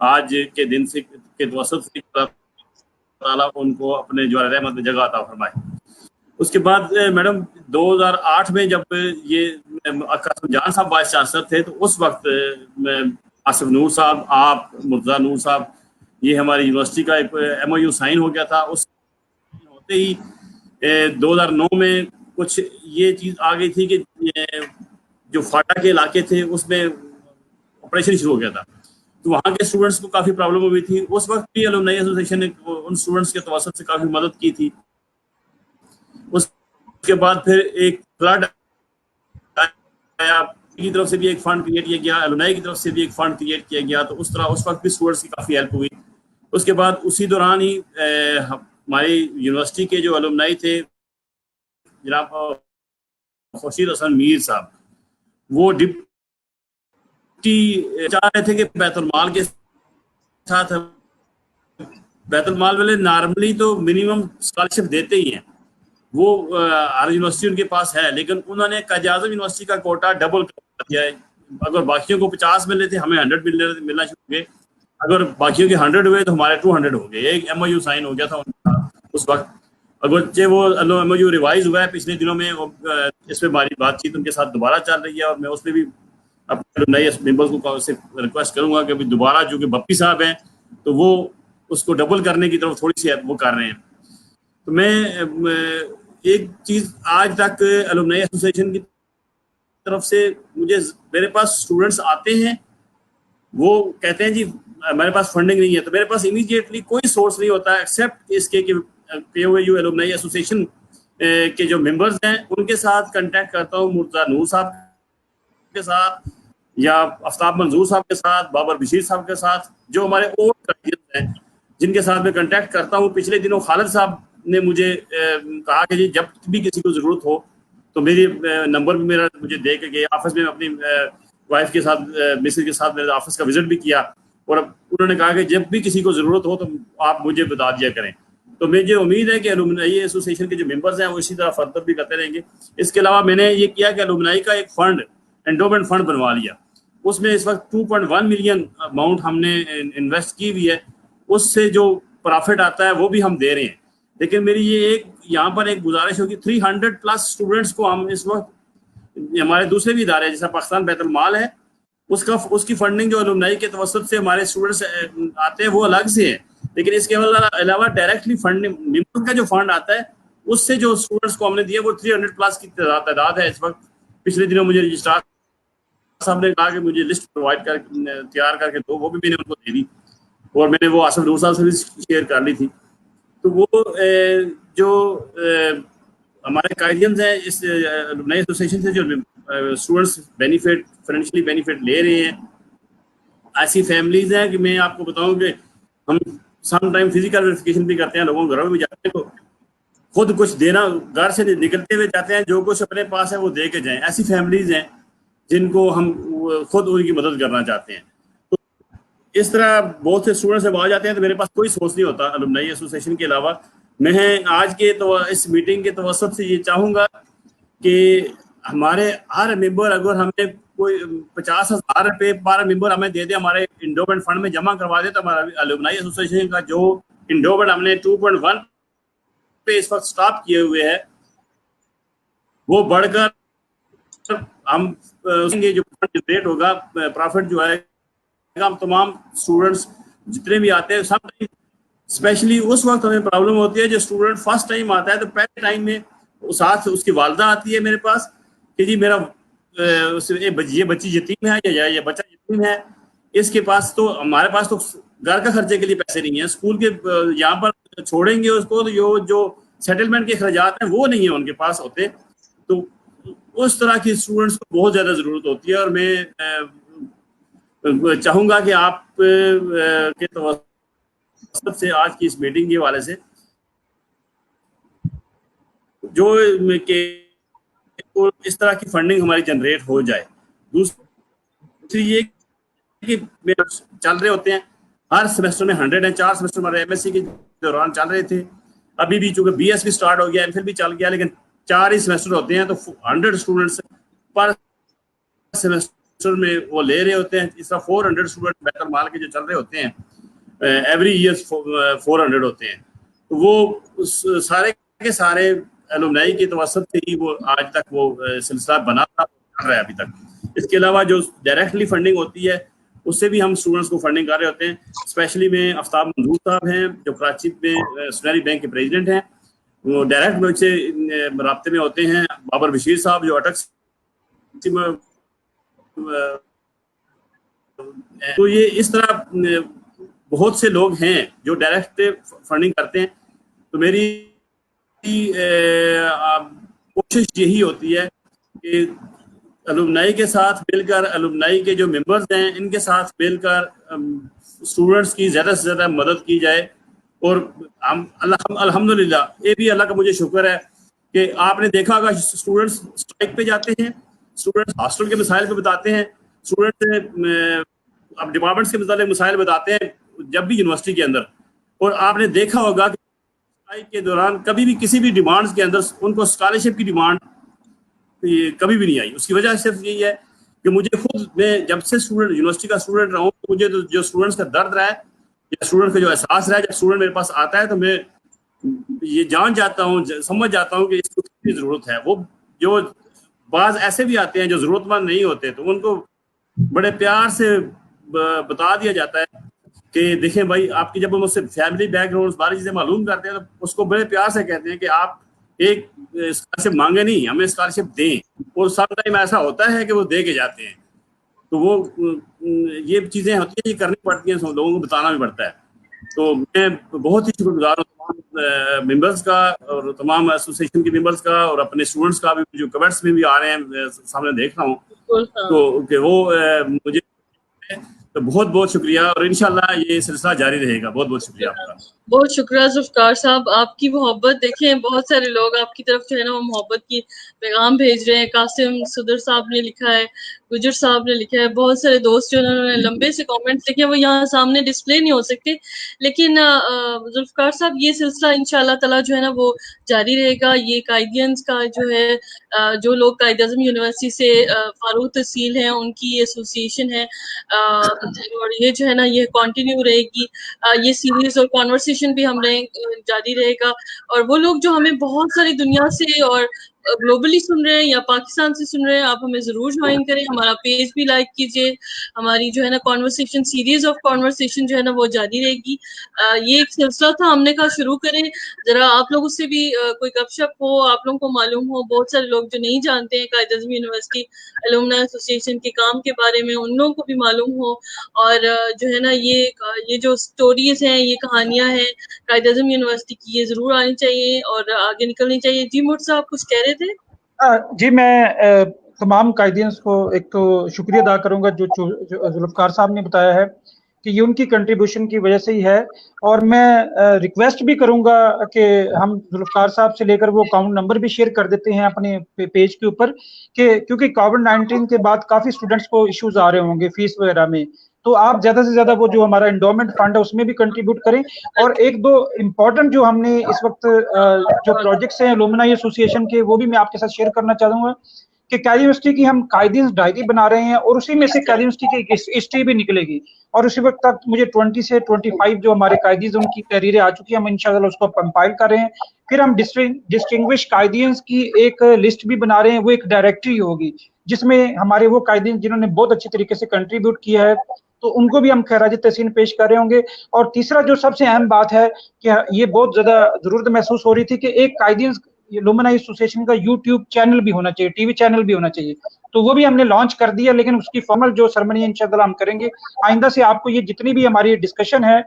आज के दिन से के तवस्सुत से ताला उनको अपने जो रहमत में जगह अता फरमाए। उसके बाद मैडम 2008 में जब ये कासिम जान साहब वाइस चांसलर थे, तो उस वक्त आसिफ नूर साहब, आप, मुर्तज़ा नूर साहब, ये हमारी यूनिवर्सिटी का एक MOU साइन हो गया था। उस होते ही 2009 में कुछ ये चीज़ आ गई थी कि जो फाटा के इलाके थे उसमें ऑपरेशन शुरू हो गया था, तो वहाँ के स्टूडेंट्स को काफ़ी प्रॉब्लम हुई थी। उस वक्त भी अलुमनाई एसोसिएशन ने उन स्टूडेंट्स के तवस्सुत से काफ़ी मदद की थी। उसके बाद फिर एक फ्लड आया, की तरफ से भी एक फंड क्रिएट किया गया, अलुमनाई की तरफ से भी एक फंड क्रिएट किया गया, तो उस तरह उस वक्त भी स्टूडेंट्स की काफ़ी हेल्प हुई। उसके बाद उसी दौरान ही हमारी यूनिवर्सिटी के जो अलुमनाई थे, जनाब खुर्शीद हसन मीर साहब, वो डिप्टी चाह रहे थे कि बैतुलमाल के साथ, बैतुलमाल वाले नॉर्मली तो मिनिमम स्कॉलरशिप देते ही हैं, वो हर यूनिवर्सिटी उनके पास है, लेकिन उन्होंने कायद-ए-आज़म यूनिवर्सिटी का कोटा डबल कर दिया है। अगर बाकियों को 50 मिल रहे थे, हमें 100 मिलना शुरू हुए। अगर बाकियों के 100 हुए तो हमारे 200 हो गए। एक MOU साइन हो गया था उस वक्त। अगर वो MOU रिवाइज हुआ है पिछले दिनों में, इस पर हमारी बातचीत उनके साथ दोबारा चल रही है, और मैं उसमें भी अपने नए मेंबर्स को रिक्वेस्ट करूंगा कि दोबारा, जो कि बप्पी साहब हैं, तो वो उसको डबल करने की तरफ थोड़ी सी वो कर रहे हैं। तो मैं एक चीज़ आज तक अलुमनाई एसोसिएशन की तरफ से, मेरे पास स्टूडेंट्स आते हैं, वो कहते हैं जी मेरे पास फंडिंग नहीं है, तो मेरे पास इमीडिएटली कोई सोर्स नहीं होता एक्सेप्ट इसके कि POAU अलुमनाई एसोसिएशन के जो मेंबर्स हैं उनके साथ कांटेक्ट करता हूँ, मुर्तज़ा नूर साहब के साथ, या आफ्ताब मंजूर साहब के साथ, बाबर बशीर साहब के साथ, जो हमारे और गार्डियंस हैं जिनके साथ मैं कांटेक्ट करता हूँ। पिछले दिनों खालिद साहब ने मुझे कहा कि जी जब भी किसी को ज़रूरत हो तो मेरी नंबर भी मेरा मुझे दे के गए। ऑफिस में अपनी वाइफ के साथ, मिसेज के साथ मेरे ऑफिस का विजिट भी किया, और उन्होंने कहा कि जब भी किसी को ज़रूरत हो तो आप मुझे बता दिया करें। तो मुझे उम्मीद है कि अलुमनाई एसोसिएशन के जो मेंबर्स हैं वो इसी तरह फर्दर भी करते रहेंगे। इसके अलावा मैंने ये किया कि अलुमनाई का एक फंड, एंडोमेंट फंड बनवा लिया। उसमें इस वक्त 2.1 मिलियन अमाउंट हमने इन्वेस्ट की हुई है। उससे जो प्रॉफिट आता है वो भी हम दे रहे हैं। لیکن میری یہ ایک یہاں پر ایک گزارش ہوگی 300+ اسٹوڈنٹس کو ہم اس وقت ہمارے دوسرے بھی ادارے جیسا پاکستان بیت المال ہے اس کی فنڈنگ جو الومنائی کے توسط سے ہمارے اسٹوڈنٹس آتے ہیں وہ الگ سے ہے, لیکن اس کے علاوہ ڈائریکٹلی فنڈنگ ممبر کا جو فنڈ آتا ہے اس سے جو اسٹوڈنٹس کو ہم نے دیا وہ 300+ کی تعداد ہے اس وقت. پچھلے دنوں مجھے رجسٹرار صاحب نے کہا کہ مجھے لسٹ تیار کر کے دو, وہ بھی میں نے ان کو دے دی اور میں نے وہ آصف نور صاحب سے بھی شیئر کر لی تھی. تو وہ جو ہمارے قائدینز ہیں اس الومنائی ایسوسیشن سے جو اسٹوڈنٹس فائنینشلی بینیفٹ لے رہے ہیں, ایسی فیملیز ہیں کہ میں آپ کو بتاؤں کہ ہم سم ٹائم فزیکل ویریفیکیشن بھی کرتے ہیں, لوگوں کے گھروں میں جاتے ہیں تو خود کچھ دینا, گھر سے نکلتے ہوئے جاتے ہیں, جو کچھ اپنے پاس ہے وہ دے کے جائیں. ایسی فیملیز ہیں جن کو ہم خود ان کی مدد کرنا چاہتے ہیں. تو اس طرح بہت سے اسٹوڈنٹس جب آ جاتے ہیں تو میرے پاس کوئی سورس نہیں ہوتا الومنائی ایسوسیشن کے علاوہ. میں آج کے اس میٹنگ کے توسط سے یہ چاہوں گا کہ ہمارے ہر ممبر اگر ہمیں کوئی 50,000 روپے پر ممبر ہمیں دے دے, ہمارے انڈومنٹ فنڈ میں جمع کروا دے, تو ہمارا الومنائی ایسوسیشن کا جو انڈومنٹ ہم نے 2.1 پہ اس وقت سٹاپ کیے ہوئے ہے وہ بڑھ کر ہم جو جنریٹ ہوگا پروفٹ جو ہے ہم تمام اسٹوڈنٹس جتنے بھی آتے ہیں سب اسپیشلی اس وقت ہمیں پرابلم ہوتی ہے جو اسٹوڈنٹ فرسٹ ٹائم آتا ہے تو پہلے ٹائم میں ساتھ اس کی والدہ آتی ہے میرے پاس کہ جی میرا یہ بچی یتیم ہے یا یہ بچہ یتیم ہے, اس کے پاس تو ہمارے پاس تو گھر کا خرچے کے لیے پیسے نہیں ہیں, اسکول کے یہاں پر چھوڑیں گے اس کو تو جو سیٹلمنٹ کے اخراجات ہیں وہ نہیں ہیں ان کے پاس ہوتے. تو اس طرح کی اسٹوڈنٹس کو بہت زیادہ ضرورت ہوتی ہے, اور میں چاہوں گا کہ آپ کے توسط سے آج کی اس میٹنگ کے حوالے سے جو کہ اس طرح کی فنڈنگ ہماری جنریٹ ہو جائے. دوسری یہ کہ چل رہے ہوتے ہیں ہر سیمسٹر میں 100 ہیں, 4 سیمسٹر ہمارے ایم ایس سی کے دوران چل رہے تھے, ابھی بھی چونکہ بی ایس بھی سٹارٹ ہو گیا, ایم فل بھی چل گیا, لیکن 4 ہی سیمسٹر ہوتے ہیں تو 100 اسٹوڈنٹس پر سیمسٹر میں وہ لے رہے ہوتے ہیں. اس طرح 400 اسٹوڈنٹ بیت المال کے جو چل رہے ہوتے ہیں ایوری ایئر 400 ہوتے ہیں. تو وہ سارے کے سارے الومنائی کے توسط سے ہی وہ آج تک وہ سلسلہ بنا کر رہا ہے ابھی تک. اس کے علاوہ جو ڈائریکٹلی فنڈنگ ہوتی ہے اس سے بھی ہم اسٹوڈنٹس کو فنڈنگ کر رہے ہوتے ہیں. اسپیشلی میں آفتاب منظور صاحب ہیں جو کراچی میں سنہری بینک کے پریزیڈنٹ ہیں, وہ ڈائریکٹ ملک سے رابطے میں ہوتے ہیں. بابر بشیر صاحب جو اٹک تو یہ اس طرح بہت سے لوگ ہیں جو ڈائریکٹ فنڈنگ کرتے ہیں. تو میری کوشش یہی ہوتی ہے کہ الومنائی کے ساتھ مل کر, الومنائی کے جو ممبرز ہیں ان کے ساتھ مل کر اسٹوڈنٹس کی زیادہ سے زیادہ مدد کی جائے. اور ہم الحمدللہ یہ بھی اللہ کا مجھے شکر ہے کہ آپ نے دیکھا ہوگا اسٹوڈنٹس اسٹرائک پہ جاتے ہیں, اسٹوڈنٹس ہاسٹل کے مسائل کو بتاتے ہیں, اسٹوڈنٹس اب ڈپارٹمنٹس کے متعلق مسائل بتاتے ہیں جب بھی یونیورسٹی کے اندر. اور آپ نے دیکھا ہوگا کہ اسٹرائک کے دوران کبھی بھی کسی بھی ڈیمانڈز کے اندر ان کو اسکالرشپ کی ڈیمانڈ کبھی بھی نہیں آئی. اس کی وجہ صرف یہی ہے کہ مجھے خود, میں جب سے یونیورسٹی کا اسٹوڈنٹ رہا ہوں, مجھے جو اسٹوڈنٹس کا درد رہا ہے یا اسٹوڈنٹ کا جو احساس رہا ہے, جب اسٹوڈنٹ میرے پاس آتا ہے تو میں یہ جان جاتا ہوں, سمجھ جاتا ہوں کہ اس کو کتنی ضرورت ہے. وہ جو بعض ایسے بھی آتے ہیں جو ضرورت مند نہیں ہوتے تو ان کو بڑے پیار سے بتا دیا جاتا ہے کہ دیکھیں بھائی آپ کی, جب ہم اس سے فیملی بیک گراؤنڈ ساری چیزیں معلوم کرتے ہیں تو اس کو بڑے پیار سے کہتے ہیں کہ آپ ایک اسکالرشپ مانگے نہیں, ہمیں اسکالرشپ دیں. اور سم ٹائم ایسا ہوتا ہے کہ وہ دے کے جاتے ہیں. تو وہ یہ چیزیں ہوتی ہیں, یہ کرنی پڑتی ہیں, لوگوں کو بتانا بھی پڑتا ہے. تو میں بہت ہی شکر گزار ہوں تمام ممبرس کا اور تمام ایسوسیشن کے ممبرس کا, اور اپنے اسٹوڈنٹس کا بھی جو کمنٹس میں بھی آ رہے ہیں سامنے دیکھ رہا ہوں, تو کہ وہ مجھے تو بہت بہت شکریہ, اور انشاءاللہ یہ سلسلہ جاری رہے گا. بہت بہت شکریہ آپ کا. بہت شکریہ ذوالفقار صاحب, آپ کی محبت دیکھیں, بہت سارے لوگ آپ کی طرف جو ہے نا وہ محبت کی پیغام بھیج رہے ہیں. قاسم صدر صاحب نے لکھا ہے, گجر صاحب نے لکھا ہے, بہت سارے دوست جو انہوں نے لمبے سے کامنٹس لکھے ہیں, وہ یہاں سامنے ڈسپلے نہیں ہو سکتے, لیکن ذوالفقار صاحب یہ سلسلہ انشاءاللہ تعالی جو ہے نا وہ جاری رہے گا. یہ قائدینز کا جو ہے जो लोग कायद-ए-आज़म यूनिवर्सिटी से फारूक तहसील हैं, उनकी एसोसिएशन है, और ये जो है ना ये कंटिन्यू रहेगी, ये सीरीज और कॉन्वर्सेशन भी हमें जारी रहेगा। और वो लोग जो हमें बहुत सारी दुनिया से और ग्लोबली सुन रहे हैं या पाकिस्तान से सुन रहे हैं, आप हमें ज़रूर ज्वाइन करें, हमारा पेज भी लाइक कीजिए, हमारी जो है ना कॉन्वर्सेशन सीरीज ऑफ कॉन्वर्सेशन जो है ना वो जारी रहेगी। ये एक सिलसिला था, हमने कहा शुरू करें, जरा आप लोगों से भी कोई गपशप हो, आप लोगों को मालूम हो, बहुत सारे लोग जो नहीं जानते हैं कायद-ए-आज़म यूनिवर्सिटी अलुमनाई एसोसिएशन के काम के बारे में, उन लोगों को भी मालूम हो। और जो है ना ये जो स्टोरीज हैं, ये कहानियां हैं कायद-ए-आज़म यूनिवर्सिटी की, ये जरूर आनी चाहिए और आगे निकलनी चाहिए। जी मुर्तज़ा, साहब कुछ कह रहे थे? जी, मैं तमाम कायदीन को एक तो शुक्रिया अदा करूंगा जो जुल्फ़कार साहब ने बताया है कि ये उनकी कंट्रीब्यूशन की वजह से ही है। और मैं रिक्वेस्ट भी करूंगा कि हम जुल्फ़कार साहब से लेकर वो अकाउंट नंबर भी शेयर कर देते हैं अपने पेज के ऊपर, कि क्योंकि कोविड-19 के बाद काफ़ी स्टूडेंट्स को इश्यूज आ रहे होंगे फीस वगैरह में, तो आप ज़्यादा से ज़्यादा वो जो हमारा एंडोमेंट फंड है उसमें भी कंट्रीब्यूट करें। और एक दो इम्पॉर्टेंट जो हमने इस वक्त जो प्रोजेक्ट्स हैं अलुमनाई एसोसिएशन के, वो भी मैं आपके साथ शेयर करना चाहूँगा कि कायद यूनिवर्सिटी की हम कायदीन डायरी बना रहे हैं और उसी में से कायद यूनिवर्सिटी की हिस्ट्री भी निकलेगी। और उसी वक्त तक मुझे 20 से 25 जो हमारे कायदीन उनकी तहरीरें आ चुकी हैं, हम इंशाल्लाह उसको कंपाइल कर रहे हैं। फिर हम डिस्टिंग्विश कायदीन की एक लिस्ट भी बना रहे हैं, वो एक डायरेक्टरी होगी जिसमें हमारे वो कायदीन जिन्होंने बहुत अच्छे तरीके से कंट्रीब्यूट किया है, तो उनको भी हम खैराज तहसीन पेश कर रहे होंगे। और तीसरा जो सबसे अहम बात है कि ये बहुत ज्यादा जरूरत महसूस हो रही थी कि एक कायदीन अलुमनाई एसोसिएशन का यूट्यूब चैनल भी होना चाहिए, टीवी चैनल भी होना चाहिए, तो वो भी हमने लॉन्च कर दिया, लेकिन उसकी फॉर्मल जो सेरेमनी इंशाअल्लाह हम करेंगे। आइंदा से आपको ये जितनी भी हमारी डिस्कशन है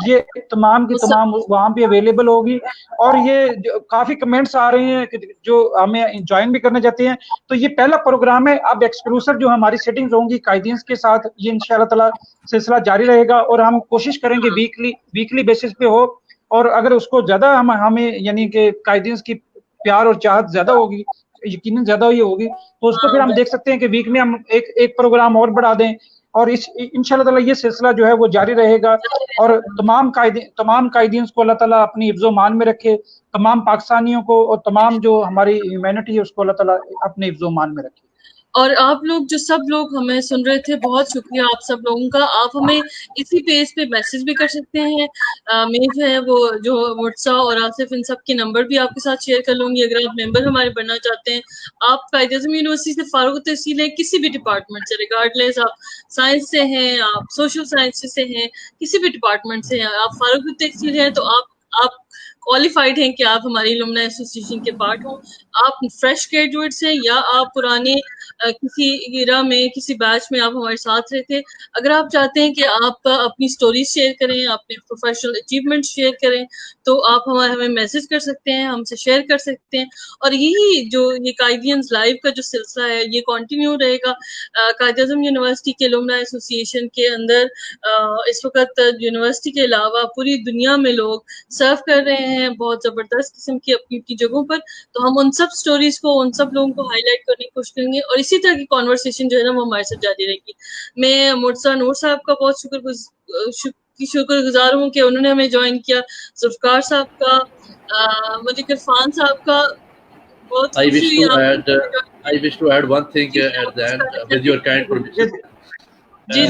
ये तमाम की तमाम वहां पे अवेलेबल होगी। और ये काफी कमेंट्स आ रहे हैं जो हमें ज्वाइन भी करना चाहते हैं, तो ये पहला प्रोग्राम है। अब एक्सक्लूसिव जो हमारी सेटिंग्स होंगी कायदीन के साथ, ये इंशाअल्लाह ताला सिलसिला जारी रहेगा और हम कोशिश करेंगे वीकली बेसिस पे हो। और अगर उसको ज्यादा हमें यानी कि कायदीन की प्यार और चाहत ज्यादा होगी, यकीनन ज्यादा ही होगी, तो उसको फिर हम देख सकते हैं कि वीक में हम एक प्रोग्राम और बढ़ा दें। और इस इंशाअल्लाह ताला ये सिलसिला जो है वो जारी रहेगा। और तमाम कायदीन को अल्लाह ताला अपनी हिफ्ज़ मान में रखे, तमाम पाकिस्तानियों को और तमाम जो हमारी ह्यूमैनिटी है उसको अल्लाह ताला अपने हिफ्ज़ मान में रखे। और आप लोग जो सब लोग हमें सुन रहे थे, बहुत शुक्रिया आप सब लोगों का। आप हमें इसी पेज पे मैसेज भी कर सकते हैं। मैं जो है वो जो मुर्तज़ा और आसिफ इन सब के नंबर भी आपके साथ शेयर कर लूंगी अगर आप मेंबर हमारे बनना चाहते हैं। आप कायद-ए-आज़म यूनिवर्सिटी से फारूक तहसील है, किसी भी डिपार्टमेंट से, रिगार्डलेस आप साइंस से हैं, आप सोशल साइंस से हैं, किसी भी डिपार्टमेंट से हैं, आप फारूक तहसील हैं, तो आप क्वालिफाइड हैं कि आप हमारी अलुमनाई एसोसिएशन के पार्ट हों। आप फ्रेश ग्रेजुएट्स हैं या आप पुराने किसी इरा में, किसी बैच में आप हमारे साथ रहे थे, अगर आप चाहते हैं कि आप अपनी स्टोरीज शेयर करें, अपने प्रोफेशनल अचीवमेंट शेयर करें, तो आप हमें मैसेज कर सकते हैं, हमसे शेयर कर सकते हैं। और यही जो ये कायदीन्स लाइव का जो सिलसिला है ये कंटिन्यू रहेगा। कायद-ए-आज़म यूनिवर्सिटी के अलुमनाई एसोसिएशन के अंदर इस वक्त यूनिवर्सिटी के अलावा पूरी दुनिया में लोग सर्व कर रहे हैं बहुत ज़बरदस्त किस्म की अपनी अपनी जगहों पर। तो हम उन सब स्टोरीज को, उन सब लोगों को हाईलाइट करने की कोशिश करेंगे और इसी तरह की कॉन्वर्सेशन जो है ना वो हमारे साथ जारी रहेगी। मैं मुर्तज़ा नूर साहब का बहुत शुक्रगुजार हूँ कि उन्होंने हमें ज्वाइन किया, जुल्फ़कार साहब का, मलिक इरफान साहब का। बहुत I wish to add one thing at the end with your kind permission. जी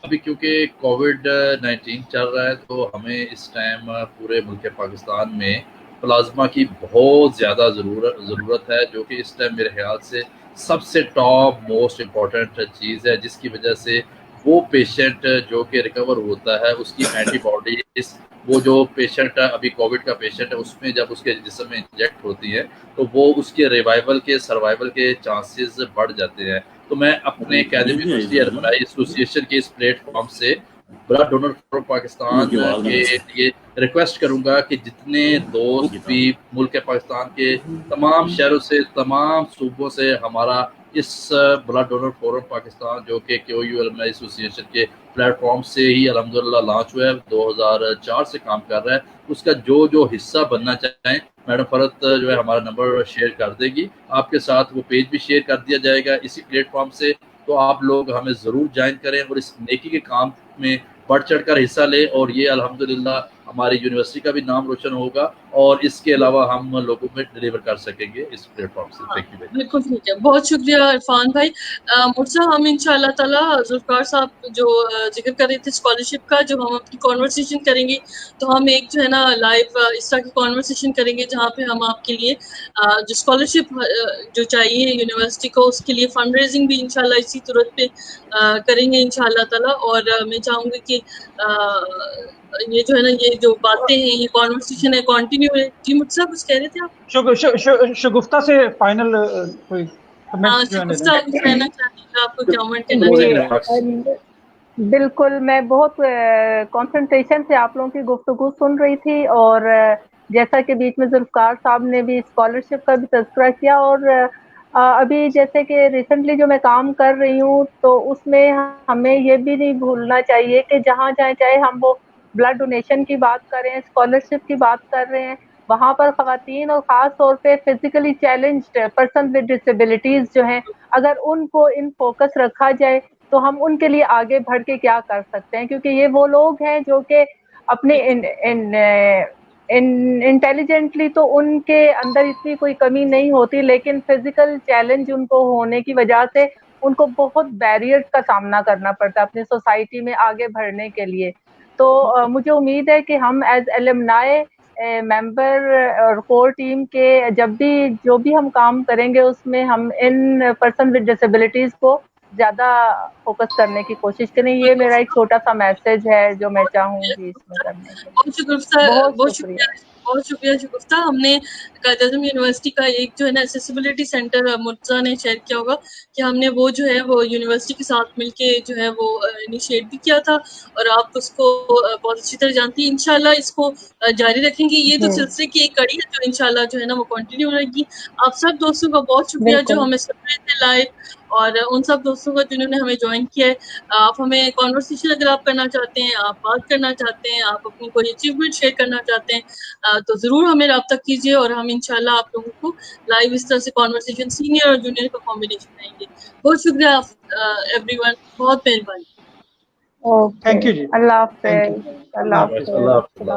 अभी क्योंकि कोविड-19 चल रहा है, तो हमें इस टाइम पूरे मुल्क पाकिस्तान में प्लाज्मा की बहुत ज़्यादा ज़रूरत है, जो कि इस टाइम मेरे ख्याल से सबसे टॉप मोस्ट इम्पॉर्टेंट चीज़ है, जिसकी वजह से वो पेशेंट जो कि रिकवर होता है उसकी एंटीबॉडीज, वो जो पेशेंट अभी कोविड का पेशेंट है उसमें जब उसके जिस्म में इंजेक्ट होती है तो वो उसके सर्वाइवल के चांसेस बढ़ जाते हैं। तो मैं अपने कायद-ए-आज़म यूनिवर्सिटी अलुमनाई एसोसिएशन के इस प्लेटफॉर्म से ब्लड डोनर फॉर पाकिस्तान के लिए रिक्वेस्ट करूंगा कि जितने दोस्त भी मुल्क पाकिस्तान के तमाम शहरों से, तमाम सूबों से हमारा इस ब्लड डोनर फोरम पाकिस्तान जो कि KOU अलुमनाई एसोसिएशन के प्लेटफॉर्म से ही अल्हम्दुलिल्लाह लॉन्च हुआ है, 2004 से काम कर रहा है, उसका जो हिस्सा बनना चाहें, मैडम फरत जो है हमारा नंबर शेयर कर देगी आपके साथ, वो पेज भी शेयर कर दिया जाएगा इसी प्लेटफॉर्म से। तो आप लोग हमें ज़रूर ज्वाइन करें और इस नेकी के काम में बढ़ चढ़ कर हिस्सा लें। और ये अल्हम्दुलिल्लाह ہماری یونیورسٹی کا بھی نام روشن ہوگا اور اس کے علاوہ ہم لوگوں میں ڈلیور کر سکیں گے اس پلیٹ فارم سے. Thank you. بالکل ٹھیک ہے, بہت شکریہ عرفان بھائی. مرزا, ہم انشاءاللہ تعالیٰ ذوالفقار صاحب جو ذکر کر رہے تھے اسکالرشپ کا, جو ہم اپنی کانورسیشن کریں گے تو ہم ایک جو ہے نا لائیو اس طرح کی کانورسیشن کریں گے جہاں پہ ہم آپ کے لیے جو اسکالرشپ جو چاہیے یونیورسٹی کو اس کے لیے فنڈ ریزنگ بھی انشاءاللہ اسی صورت پہ کریں گے انشاءاللہ تعالیٰ. اور میں چاہوں گی کہ یہ جو ہے نا یہ جو باتیں ہیں یہ کانورسیشن ہے کنٹینیو ہے. جی مرزا کچھ کہہ رہے تھے آپ؟ شگفتہ سے فائنل کوئی کمنٹ جو شگفتہ کہنا چاہتی ہیں, آپ کو کامنٹ کرنا چاہتی ہیں؟ بالکل, میں بہت کنسنٹریشن سے آپ لوگوں کی گفتگو سن رہی تھی, اور جیسا کہ بیچ میں ذوالفقار صاحب نے بھی اسکالرشپ کا بھی تذکرہ کیا, اور ابھی جیسے کہ ریسنٹلی جو میں کام کر رہی ہوں تو اس میں ہمیں یہ بھی نہیں بھولنا چاہیے کہ جہاں جائیں, چاہے ہم وہ بلڈ ڈونیشن کی بات کریں, اسکالرشپ کی بات کر رہے ہیں, وہاں پر خواتین اور خاص طور پہ physically challenged person with disabilities جو ہیں, اگر ان کو ان فوکس رکھا جائے تو ہم ان کے لیے آگے بڑھ کے کیا کر سکتے ہیں, کیونکہ یہ وہ لوگ ہیں جو کہ اپنے انٹیلیجنٹلی تو ان کے اندر اتنی کوئی کمی نہیں ہوتی, لیکن فزیکل چیلنج ان کو ہونے کی وجہ سے ان کو بہت بیریئرز کا سامنا کرنا پڑتا ہے اپنی سوسائٹی میں آگے بڑھنے کے لیے. تو مجھے امید ہے کہ ہم ایز ایلمنائے ممبر اور کور ٹیم کے جب بھی جو بھی ہم کام کریں گے اس میں ہم ان پرسن ود ڈسیبلٹیز کو زیادہ فوکس کرنے کی کوشش کریں. یہ میرا ایک چھوٹا سا میسج ہے جو میں چاہوں گی اس میں کرنے کے. بہت شکریہ شگفتہ. ہم نے قائد اعظم یونیورسٹی کا ایک جو ہے نا ایکسیسیبلٹی سینٹر مرتضیٰ نے شیئر کیا ہوگا کہ ہم نے وہ جو ہے وہ یونیورسٹی کے ساتھ مل کے جو ہے وہ انیشیٹ بھی کیا تھا, اور آپ اس کو بہت اچھی طرح جانتی ہیں. انشاءاللہ اس کو جاری رکھیں گے, یہ تو سلسلے کی ایک کڑی ہے جو انشاءاللہ جو ہے نا وہ کنٹینیو رہے گی. آپ سب دوستوں کا بہت شکریہ جو ہمیں سن رہے تھے لائیو, اور ان سب دوستوں کا جنہوں نے ہمیں جوائن کیا ہے. آپ ہمیں کانورسیشن اگر آپ کرنا چاہتے ہیں, آپ بات کرنا چاہتے ہیں, آپ اپنی کوئی اچیومنٹ شیئر کرنا چاہتے ہیں تو ضرور ہمیں رابطہ کیجیے, اور ہم انشاءاللہ آپ لوگوں کو لائیو اس طرح سے کانورسیشن سینئر اور جونیئر کا کامبینیشن دیں گے. بہت شکریہ ایوری ون, بہت مہربانی. اوکے, تھینک یو جی, اللہ حافظ. اللہ حافظ.